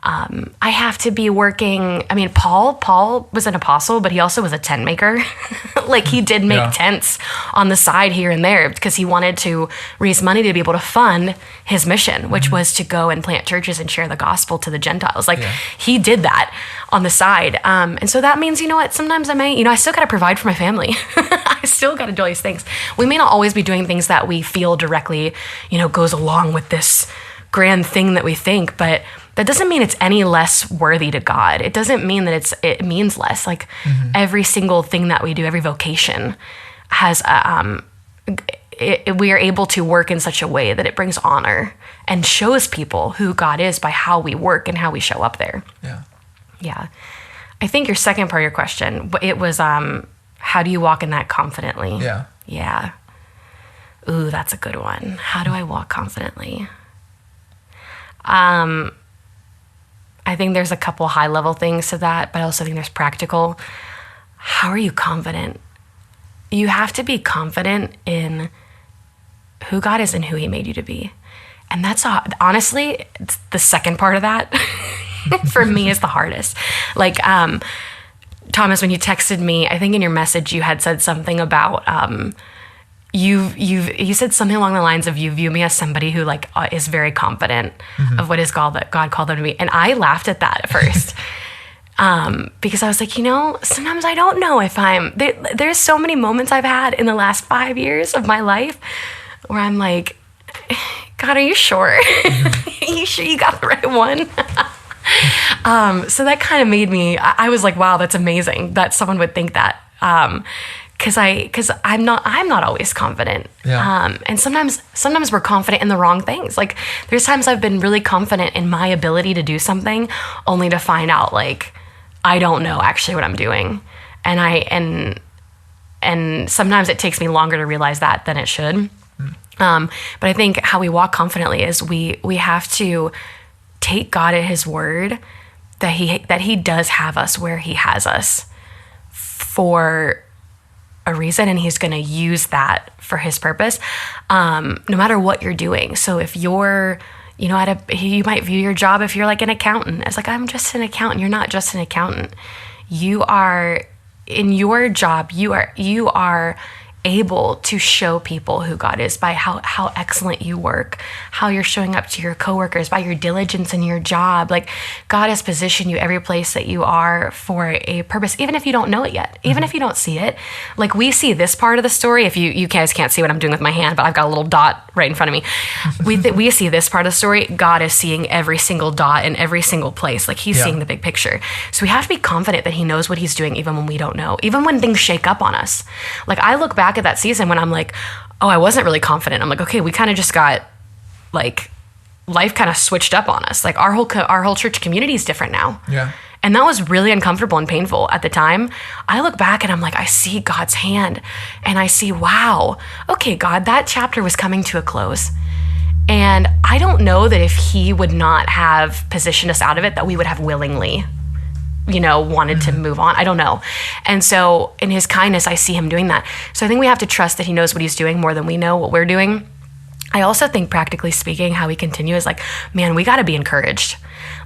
I have to be working. I mean, Paul was an apostle, but he also was a tent maker. He did make tents on the side here and there because he wanted to raise money to be able to fund his mission, which was to go and plant churches and share the gospel to the Gentiles. He did that on the side. And so that means, sometimes I still got to provide for my family. I still got to do all these things. We may not always be doing things that we feel directly, goes along with this grand thing that we think, but that doesn't mean it's any less worthy to God. It doesn't mean that it means less. Every single thing that we do, every vocation has, we are able to work in such a way that it brings honor and shows people who God is by how we work and how we show up there. Yeah. Yeah. I think your second part of your question, it was, how do you walk in that confidently? Yeah. Yeah. Ooh, that's a good one. How do I walk confidently? I think there's a couple high level things to that, but I also think there's practical. How are you confident? You have to be confident in who God is and who he made you to be. And that's honestly, it's the second part of that for me is the hardest. Like, Thomas, when you texted me, I think in your message you had said something about you said something along the lines of, you view me as somebody who like is very confident of what is God called them to be. And I laughed at that at first. Because I was like, sometimes I don't know if there's so many moments I've had in the last 5 years of my life where I'm like, God, are you sure? You sure you got the right one? So that kind of made me, I was like, wow, that's amazing that someone would think that. Cause I'm not always confident. Yeah. And sometimes we're confident in the wrong things. Like there's times I've been really confident in my ability to do something only to find out like, I don't know actually what I'm doing. And sometimes it takes me longer to realize that than it should. But I think how we walk confidently is we have to take God at his word that he does have us where he has us for a reason, and he's going to use that for his purpose, no matter what you're doing. So if you're, you might view your job, if you're like an accountant, as like, I'm just an accountant. You're not just an accountant. You are, in your job, you are able to show people who God is by how excellent you work, how you're showing up to your coworkers, by your diligence in your job. Like God has positioned you every place that you are for a purpose, even if you don't know it yet, even if you don't see it. Like we see this part of the story. If you guys can't see what I'm doing with my hand, but I've got a little dot right in front of me. We see this part of the story. God is seeing every single dot in every single place. Like he's seeing the big picture. So we have to be confident that he knows what he's doing, even when we don't know, even when things shake up on us. Like I look back at that season when I'm like, oh, I wasn't really confident. I'm like, okay, we kind of just got like life kind of switched up on us. Like our whole church community is different now. Yeah. And that was really uncomfortable and painful at the time. I look back and I'm like, I see God's hand and I see, wow, okay, God, that chapter was coming to a close. And I don't know that if he would not have positioned us out of it, that we would have willingly wanted to move on. I don't know. And so in his kindness, I see him doing that. So I think we have to trust that he knows what he's doing more than we know what we're doing. I also think, practically speaking, how we continue is like, man, we got to be encouraged.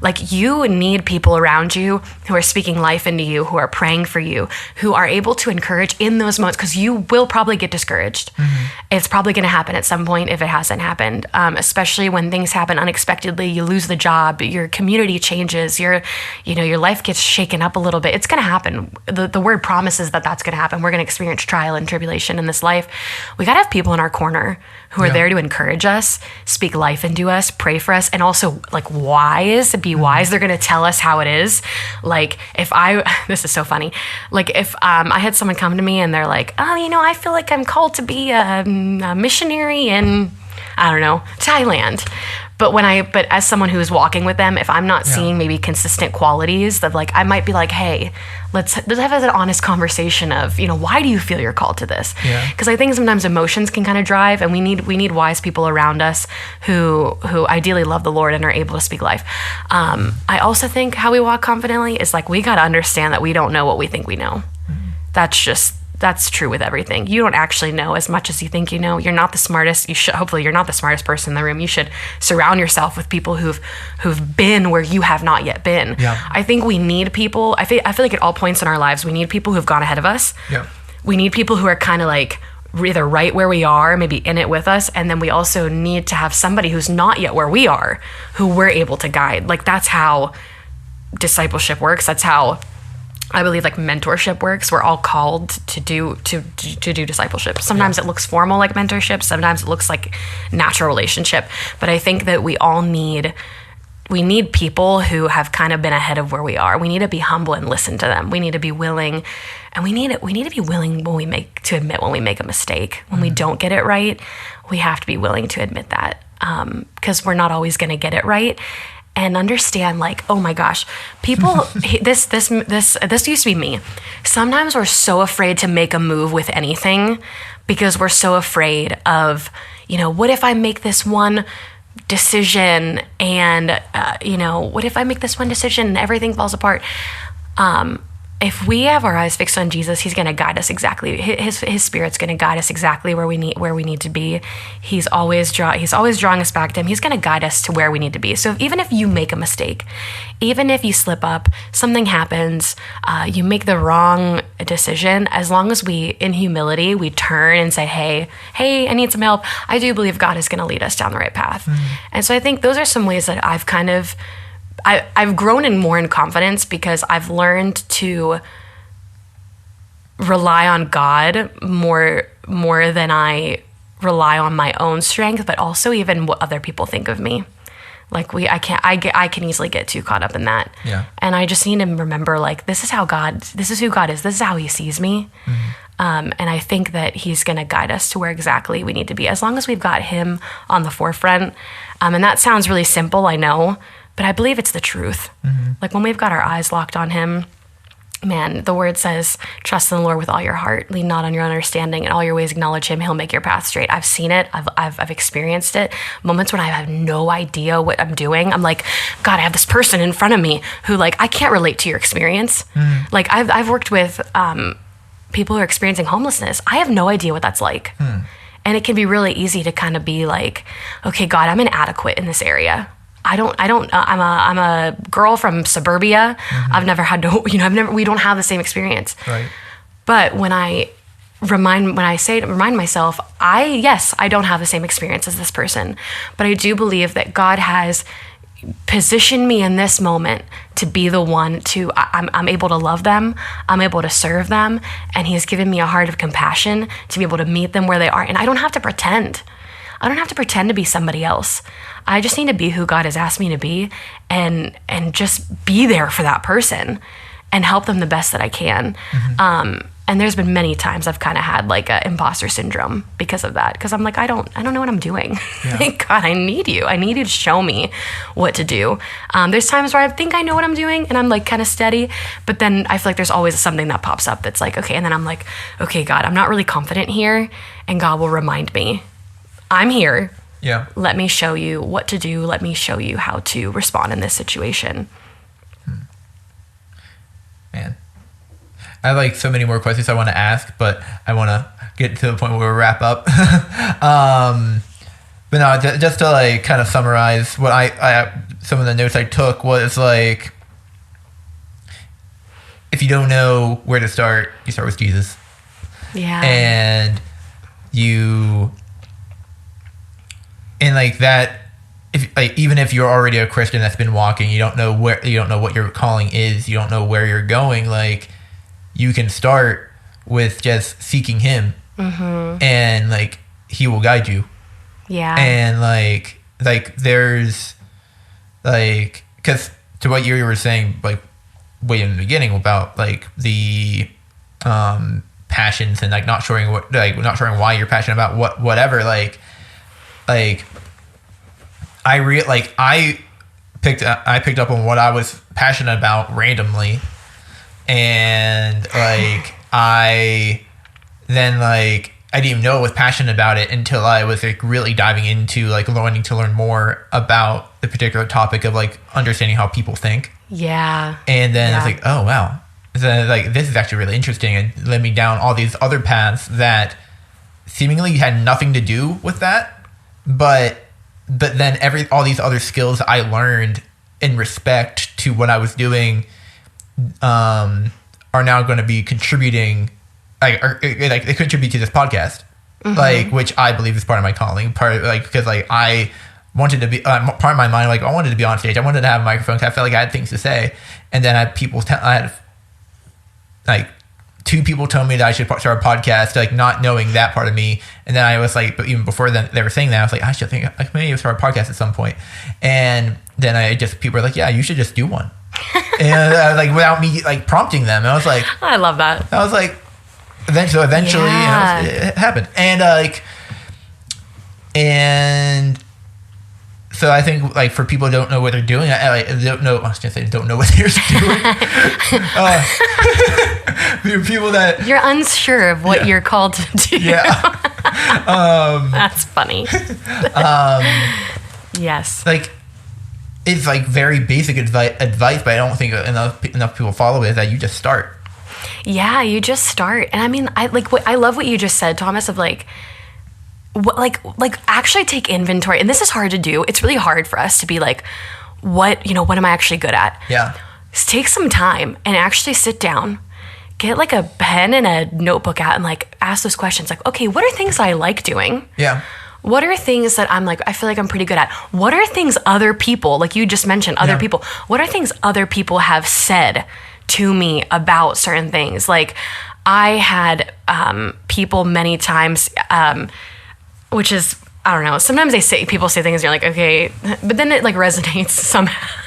Like you need people around you who are speaking life into you, who are praying for you, who are able to encourage in those moments, because you will probably get discouraged. It's probably going to happen at some point if it hasn't happened, especially when things happen unexpectedly. You lose the job, your community changes, your life gets shaken up a little bit. It's going to happen. The word promises that that's going to happen. We're going to experience trial and tribulation in this life. We got to have people in our corner who are there to encourage us, speak life into us, pray for us, and also like be wise. They're going to tell us how it is. Like this is so funny. Like if I had someone come to me and they're like, oh, I feel like I'm called to be a missionary in, I don't know, Thailand. But as someone who is walking with them, if I'm not seeing maybe consistent qualities that like, I might be like, hey, let's have an honest conversation of, why do you feel you're called to this? Because I think sometimes emotions can kind of drive, and we need wise people around us who ideally love the Lord and are able to speak life. I also think how we walk confidently is like, we got to understand that we don't know what we think we know. That's true with everything. You don't actually know as much as you think you know. You're not the smartest. Hopefully you're not the smartest person in the room. You should surround yourself with people who've been where you have not yet been. Yeah. I think we need people. I feel like at all points in our lives, we need people who've gone ahead of us. Yeah. We need people who are kind of like either right where we are, maybe in it with us. And then we also need to have somebody who's not yet where we are, who we're able to guide. Like that's how discipleship works. That's how I believe like mentorship works. We're all called to do discipleship. Sometimes it looks formal like mentorship. Sometimes it looks like natural relationship. But I think that we need people who have kind of been ahead of where we are. We need to be humble and listen to them. We need to be willing, and we need to be willing to admit when we make a mistake. When we don't get it right, we have to be willing to admit that, because we're not always going to get it right. And understand, like, oh my gosh, people, this used to be me. Sometimes we're so afraid to make a move with anything because we're so afraid of, what if I make this one decision and, what if I make this one decision and everything falls apart? if we have our eyes fixed on Jesus, he's going to guide us exactly. His Spirit's going to guide us exactly where we need to be. He's always drawing us back to him. He's going to guide us to where we need to be. So even if you make a mistake, even if you slip up, something happens, you make the wrong decision, as long as we, in humility, we turn and say, hey, I need some help, I do believe God is going to lead us down the right path. And so I think those are some ways that I've kind of I've grown more in confidence, because I've learned to rely on God more than I rely on my own strength, but also even what other people think of me. Like I can easily get too caught up in that. Yeah. And I just need to remember, like, this is who God is. This is how he sees me. And I think that he's going to guide us to where exactly we need to be, as long as we've got him on the forefront. And that sounds really simple, I know, but I believe it's the truth. Like, when we've got our eyes locked on him, man, the word says, trust in the Lord with all your heart, lean not on your understanding, in all your ways acknowledge him, he'll make your path straight. I've seen it. I've experienced it. Moments when I have no idea what I'm doing. I'm like, God, I have this person in front of me who, like, I can't relate to your experience. Like, I've worked with people who are experiencing homelessness. I have no idea what that's like. And it can be really easy to kind of be like, okay, God, I'm inadequate in this area. I'm a girl from suburbia. I've never had to, we don't have the same experience. Right. But when I remind myself, I don't have the same experience as this person, but I do believe that God has positioned me in this moment to be the one to, I'm able to love them, I'm able to serve them, and he's given me a heart of compassion to be able to meet them where they are. And I don't have to pretend. I don't have to pretend to be somebody else. I just need to be who God has asked me to be, and just be there for that person and help them the best that I can. And there's been many times I've kind of had like a imposter syndrome because of that. Because I'm like, I don't know what I'm doing. Yeah. Thank God, I need you. I need you to show me what to do. There's times where I think I know what I'm doing and I'm like kind of steady, but then I feel like there's always something that pops up that's like, okay. And then I'm like, okay, God, I'm not really confident here. And God will remind me, I'm here. Yeah. Let me show you what to do. Let me show you how to respond in this situation. Man, I have like so many more questions I want to ask, but I want to get to the point where we wrap up. But no, just to like kind of summarize what I some of the notes I took was like, if you don't know where to start, you start with Jesus. Yeah. And like that, if like, even if you're already a Christian that's been walking, you don't know what your calling is, you don't know where you're going, like, you can start with just seeking him, and like he will guide you. Yeah. And like there's like, because to what you were saying like way in the beginning about like the passions and like not showing why you're passionate about whatever, like I picked up on what I was passionate about randomly, and like I didn't even know I was passionate about it until I was like really diving into like wanting to learn more about the particular topic of like understanding how people think. Yeah. And then it's like, oh wow, so, like, this is actually really interesting, and led me down all these other paths that seemingly had nothing to do with that, but then all these other skills I learned in respect to what I was doing are now going to be contributing, they contribute to this podcast, like, which I believe is part of my calling, because like I wanted to be part of my mind, like I wanted to be on stage, I wanted to have a microphone, I felt like I had things to say, and then I had like 2 people told me that I should start a podcast, like not knowing that part of me. And then I was like, but even before then they were saying that, I was like, I should think like maybe start a podcast at some point. And then people were like, yeah, you should just do one. And like without me like prompting them, I was like, I love that. I was like, eventually, it happened. And so I think like for people who don't know what they're doing, don't know what they're doing. People that you're unsure of what you're called to do. Yeah. That's funny. Yes. Like, it's like very basic advice, but I don't think enough people follow it, is that you just start. Yeah, you just start. And I mean, I love what you just said, Thomas, of like actually take inventory. And this is hard to do. It's really hard for us to be like, what am I actually good at? Yeah. Just take some time and actually sit down, get like a pen and a notebook out and like ask those questions. Like, okay, what are things I like doing? Yeah. What are things that I'm like, I feel like I'm pretty good at? What are things other people, like you just mentioned, other people, what are things other people have said to me about certain things? Like I had people many times, which is, I don't know, sometimes people say things and you're like, okay, but then it like resonates somehow.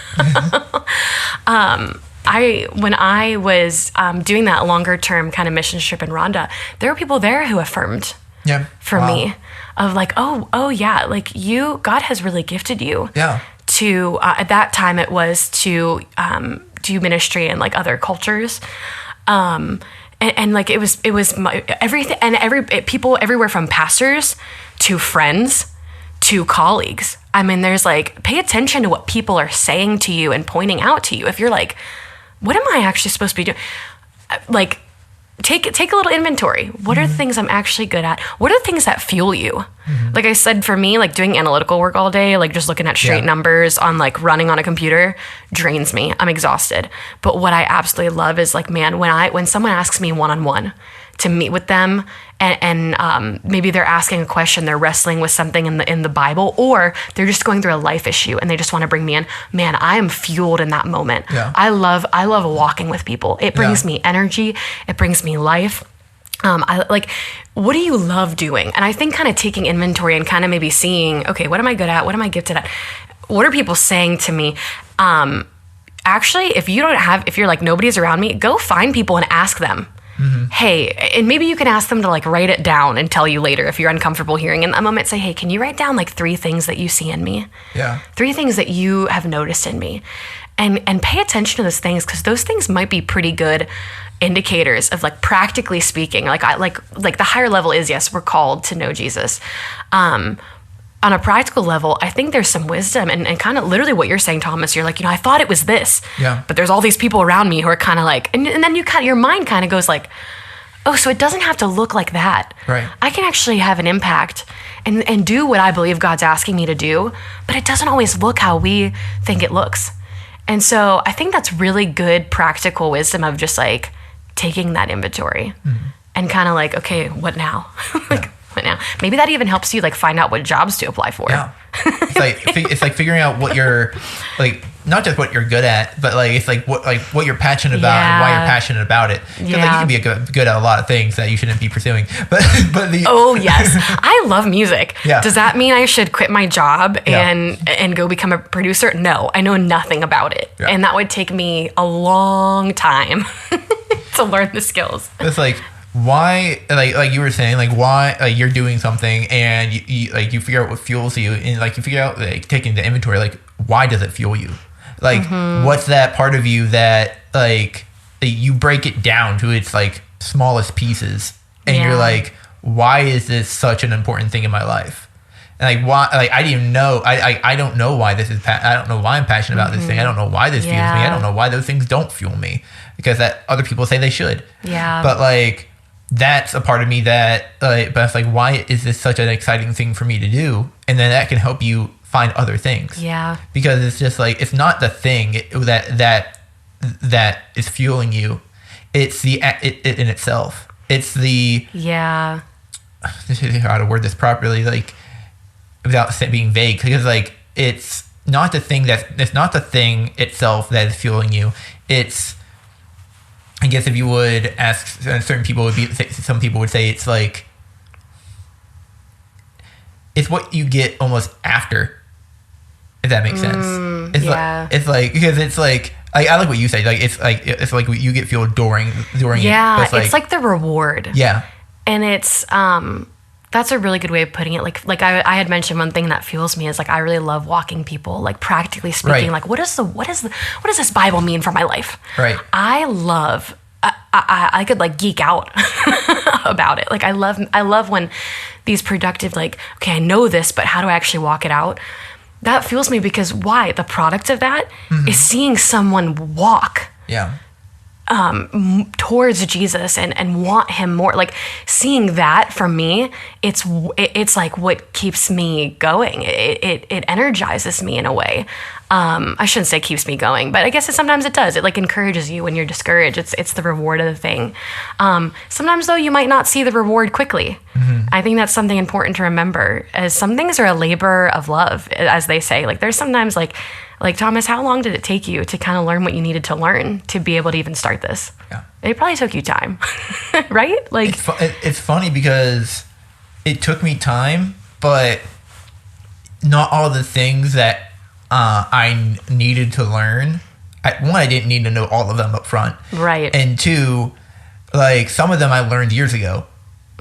When I was doing that longer term kind of mission trip in Rwanda, there were people there who affirmed for me of like, oh yeah, like God has really gifted you to, at that time it was to do ministry in like other cultures. And like it was everything, and people everywhere from pastors to friends to colleagues. I mean, there's like, pay attention to what people are saying to you and pointing out to you. If you're like, what am I actually supposed to be doing? Like, take a little inventory. What are the things I'm actually good at? What are the things that fuel you? Like I said, for me, like doing analytical work all day, like just looking at straight numbers on like running on a computer drains me. I'm exhausted. But what I absolutely love is like, man, when someone asks me one-on-one to meet with them and maybe they're asking a question, they're wrestling with something in the Bible, or they're just going through a life issue and they just want to bring me in, man, I am fueled in that moment. I love walking with people. It brings me energy. It brings me life. I like, what do you love doing? And I think kind of taking inventory and kind of maybe seeing, okay, what am I good at? What am I gifted at? What are people saying to me? Actually, if you're like, nobody's around me, go find people and ask them. Hey, and maybe you can ask them to like write it down and tell you later if you're uncomfortable hearing in that moment. Say, hey, can you write down like 3 things that you see in me? 3 things that you have noticed in me, and pay attention to those things, because those things might be pretty good indicators of like, practically speaking, like the higher level is, yes, we're called to know Jesus. On a practical level, I think there's some wisdom and kind of literally what you're saying, Thomas. You're like, I thought it was this, but there's all these people around me who are kind of like, and then your mind kind of goes like, oh, so it doesn't have to look like that. Right. I can actually have an impact and do what I believe God's asking me to do, but it doesn't always look how we think it looks. And so I think that's really good practical wisdom of just like taking that inventory and kind of like, okay, what now? What now? Maybe that even helps you like find out what jobs to apply for. Yeah. It's like figuring out what you're like, not just what you're good at, but like it's like what you're passionate about and why you're passionate about it. Because like you can be good at a lot of things that you shouldn't be pursuing. But oh yes, I love music. Yeah. Does that mean I should quit my job and go become a producer? No, I know nothing about it, and that would take me a long time to learn the skills. It's like, why, like you were saying, like why, like you're doing something and you figure out what fuels you, and like you figure out, like taking the inventory, like why does it fuel you? Like what's that part of you that like you break it down to its like smallest pieces, and you're like, why is this such an important thing in my life? And like why, like I didn't even know, I don't know why this is, I don't know why I'm passionate about this thing. I don't know why this fuels me. I don't know why those things don't fuel me, because that other people say they should. But like, that's a part of me that, but it's like, why is this such an exciting thing for me to do? And then that can help you find other things. Because it's just like, it's not the thing that is fueling you. It's it in itself. It's the how to word this properly, like without being vague, because like it's not the thing itself that is fueling you. It's, I guess if you would ask certain people, some people would say it's like, it's what you get almost after, if that makes sense. It's like because it's like, I like what you say. Like it's like you get fueled during it. Yeah, it's like the reward. Yeah, and it's that's a really good way of putting it. Like I had mentioned, one thing that fuels me is like, I really love walking people. Like practically speaking, like what does this Bible mean for my life? Right. I could like geek out about it. Like I love when these productive, like, okay, I know this, but how do I actually walk it out? That fuels me, because why? The product of that is seeing someone walk towards Jesus and want him more. Like seeing that from me, it's like what keeps me going. It energizes me in a way. I shouldn't say keeps me going, but I guess sometimes it does. It like encourages you when you're discouraged. It's the reward of the thing. Sometimes though, you might not see the reward quickly. I think that's something important to remember, as some things are a labor of love, as they say. Like there's sometimes like Thomas, how long did it take you to kind of learn what you needed to learn to be able to even start this? Yeah. It probably took you time, right? Like it's funny because it took me time, but not all the things that I needed to learn. I didn't need to know all of them up front. Right. And two, like some of them I learned years ago.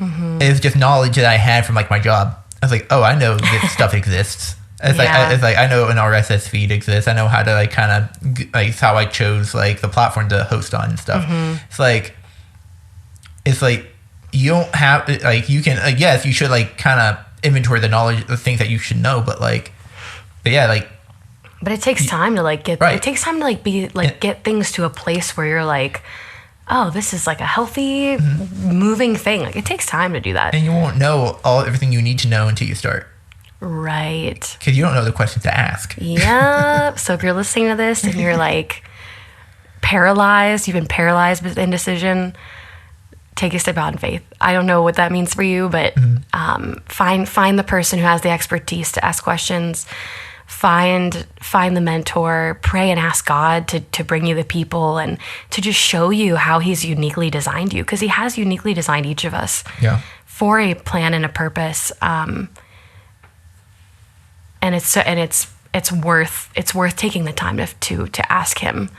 It's just knowledge that I had from like my job. I was like, oh, I know this stuff exists. It's like I know an RSS feed exists. I know how to like kind of like it's how I chose like the platform to host on and stuff. It's like you don't have like you can yes you should like kind of inventory the knowledge, the things that you should know, but yeah, like. But it takes time to like get. Right. It takes time to like be like get things to a place where you're like, oh, this is like a healthy, moving thing. Like it takes time to do that. And you won't know everything you need to know until you start. Right. Because you don't know the questions to ask. Yeah. So if you're listening to this and you're like paralyzed, you've been paralyzed with indecision, take a step out in faith. I don't know what that means for you, but find the person who has the expertise to ask questions. Find the mentor, pray and ask God to bring you the people and to just show you how he's uniquely designed you, because he has uniquely designed each of us for a plan and a purpose. And it's worth taking the time to ask him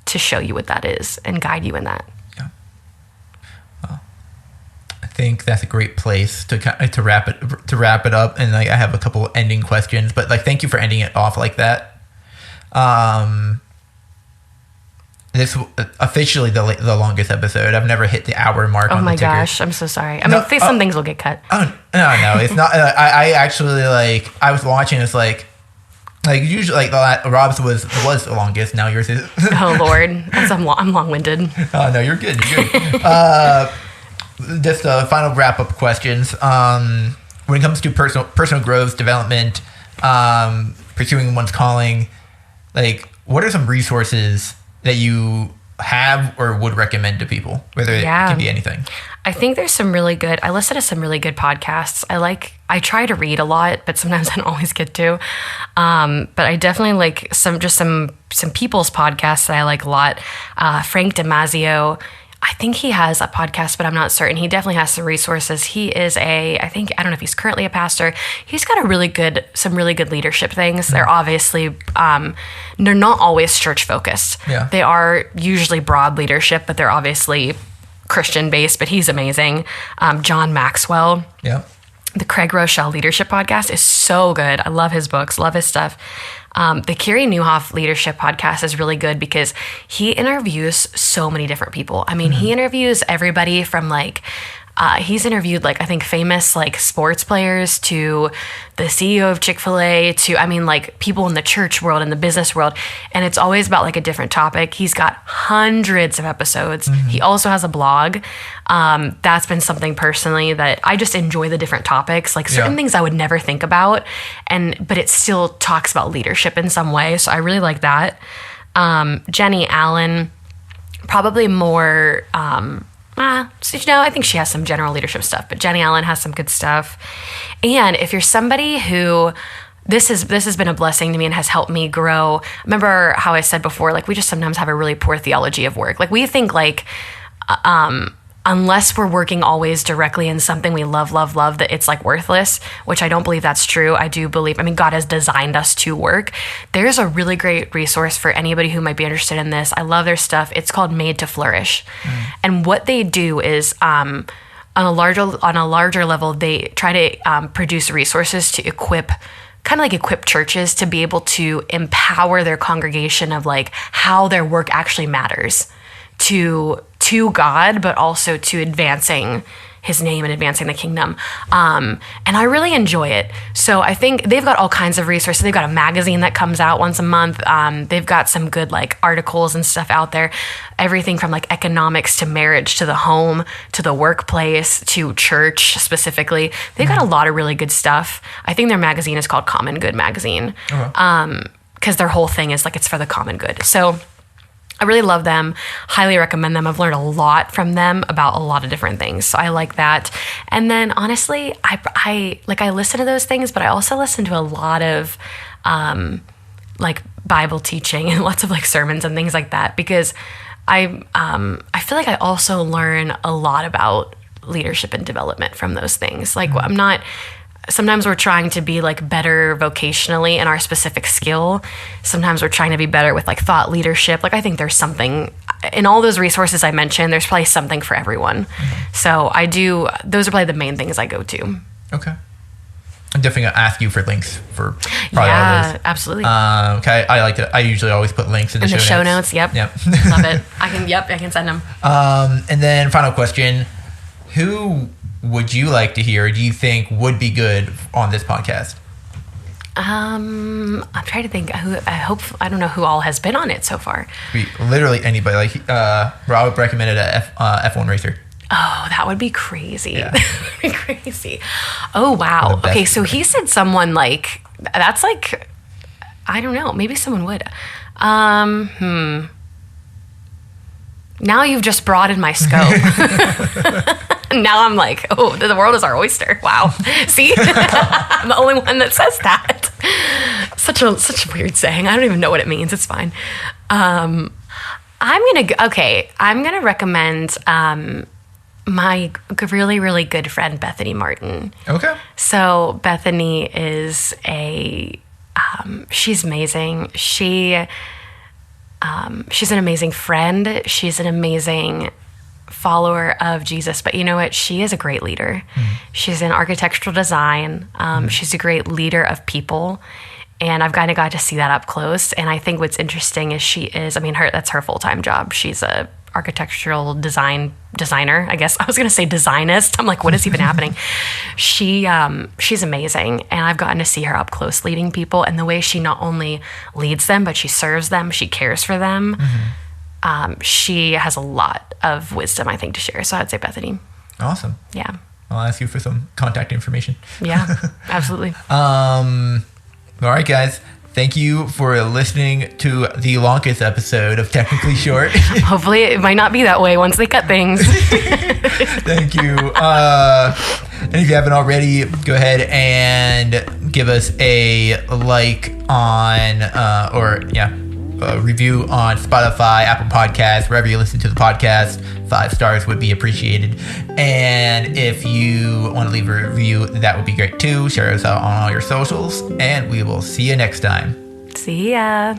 to show you what that is and guide you in that. Yeah. Well, I think that's a great place to wrap it up. And like I have a couple ending questions, but like thank you for ending it off like that. This officially the longest episode. I've never hit the hour mark. Oh my gosh, I'm so sorry. I mean, some things will get cut. Oh no, it's not. I actually like. I was watching. It's like usually like Rob's was the longest. Now yours is. Oh Lord, I'm long-winded. Oh no, you're good. Just final wrap-up questions. When it comes to personal growth, development, pursuing one's calling, like what are some resources that you have or would recommend to people, whether it can be anything? I think there's I listen to some really good podcasts. I try to read a lot, but sometimes I don't always get to. But I definitely like some people's podcasts that I like a lot. Frank DiMaggio, I think he has a podcast, but I'm not certain. He definitely has some resources. He is I don't know if he's currently a pastor. He's got some really good leadership things. They're obviously, they're not always church focused. Yeah. They are usually broad leadership, but they're obviously Christian based, but he's amazing. John Maxwell. Yeah. The Craig Rochelle Leadership Podcast is so good. I love his books, love his stuff. The Carey Nieuwhof Leadership Podcast is really good because he interviews so many different people. I mean, he interviews everybody from he's interviewed I think famous sports players to the CEO of Chick-fil-A to, I mean, people in the church world and the business world. And it's always about a different topic. He's got hundreds of episodes. He also has a blog. That's been something personally that I just enjoy, the different topics, certain things I would never think about. But it still talks about leadership in some way. So I really like that. Jenny Allen, probably more, I think she has some general leadership stuff, but Jenny Allen has some good stuff. And if you're somebody who, this has been a blessing to me and has helped me grow. Remember how I said before, we just sometimes have a really poor theology of work. We think unless we're working always directly in something we love, that it's worthless, which I don't believe that's true. I do believe, God has designed us to work. There's a really great resource for anybody who might be interested in this. I love their stuff. It's called Made to Flourish. And what they do is, on a larger level, they try to produce resources to equip churches to be able to empower their congregation of how their work actually matters to God, but also to advancing his name and advancing the kingdom. And I really enjoy it. So I think they've got all kinds of resources. They've got a magazine that comes out once a month. They've got some good like articles and stuff out there. Everything from like economics to marriage to the home to the workplace to church specifically. They've got a lot of really good stuff. I think their magazine is called Common Good Magazine. Because their whole thing is like it's for the common good. So I really love them, highly recommend them. I've learned a lot from them about a lot of different things. So I like that. And then honestly, I listen to those things, but I also listen to a lot of like Bible teaching and lots of like sermons and things like that, because I feel like I also learn a lot about leadership and development from those things. Like sometimes we're trying to be like better vocationally in our specific skill. Sometimes we're trying to be better with like thought leadership. Like I think there's something in all those resources I mentioned, there's probably something for everyone. So those are probably the main things I go to. Okay. I'm definitely going to ask you for links for probably all those. Absolutely. Okay. I like to, I usually always put links in the show notes. Yep. Love it. I can send them. And then final question, who would you like to hear, do you think would be good on this podcast? I'm trying to think who, I don't know who all has been on it so far. Literally anybody. Like, Rob recommended a F1 racer. Oh, that would be crazy. Yeah. That would be crazy. Oh, wow. Okay, so he said someone like, that's like, I don't know, maybe someone would. Now you've just broadened my scope. Now I'm like, oh, the world is our oyster. Wow. See? I'm the only one that says that. Such a weird saying. I don't even know what it means. It's fine. I'm going to recommend my really, really good friend, Bethany Martin. Okay. So Bethany is she's amazing. She's an amazing friend. She's an amazing follower of Jesus, but you know what? She is a great leader. She's in architectural design. She's a great leader of people, and I've kind of got to see that up close. And I think what's interesting is that's her full-time job. She's a architectural designer. I guess I was going to say designist. I'm like, what is even happening? She's amazing, and I've gotten to see her up close leading people, and the way she not only leads them, but she serves them. She cares for them. She has a lot of wisdom, I think, to share. So I'd say Bethany. Awesome. Yeah. I'll ask you for some contact information. Yeah, absolutely. All right, guys. Thank you for listening to the longest episode of Technically Short. Hopefully it might not be that way once they cut things. Thank you. And if you haven't already, go ahead and give us a like on, a review on Spotify, Apple Podcasts, wherever you listen to the podcast. 5 stars would be appreciated. And if you want to leave a review, that would be great too. Share us out on all your socials, and we will see you next time. See ya.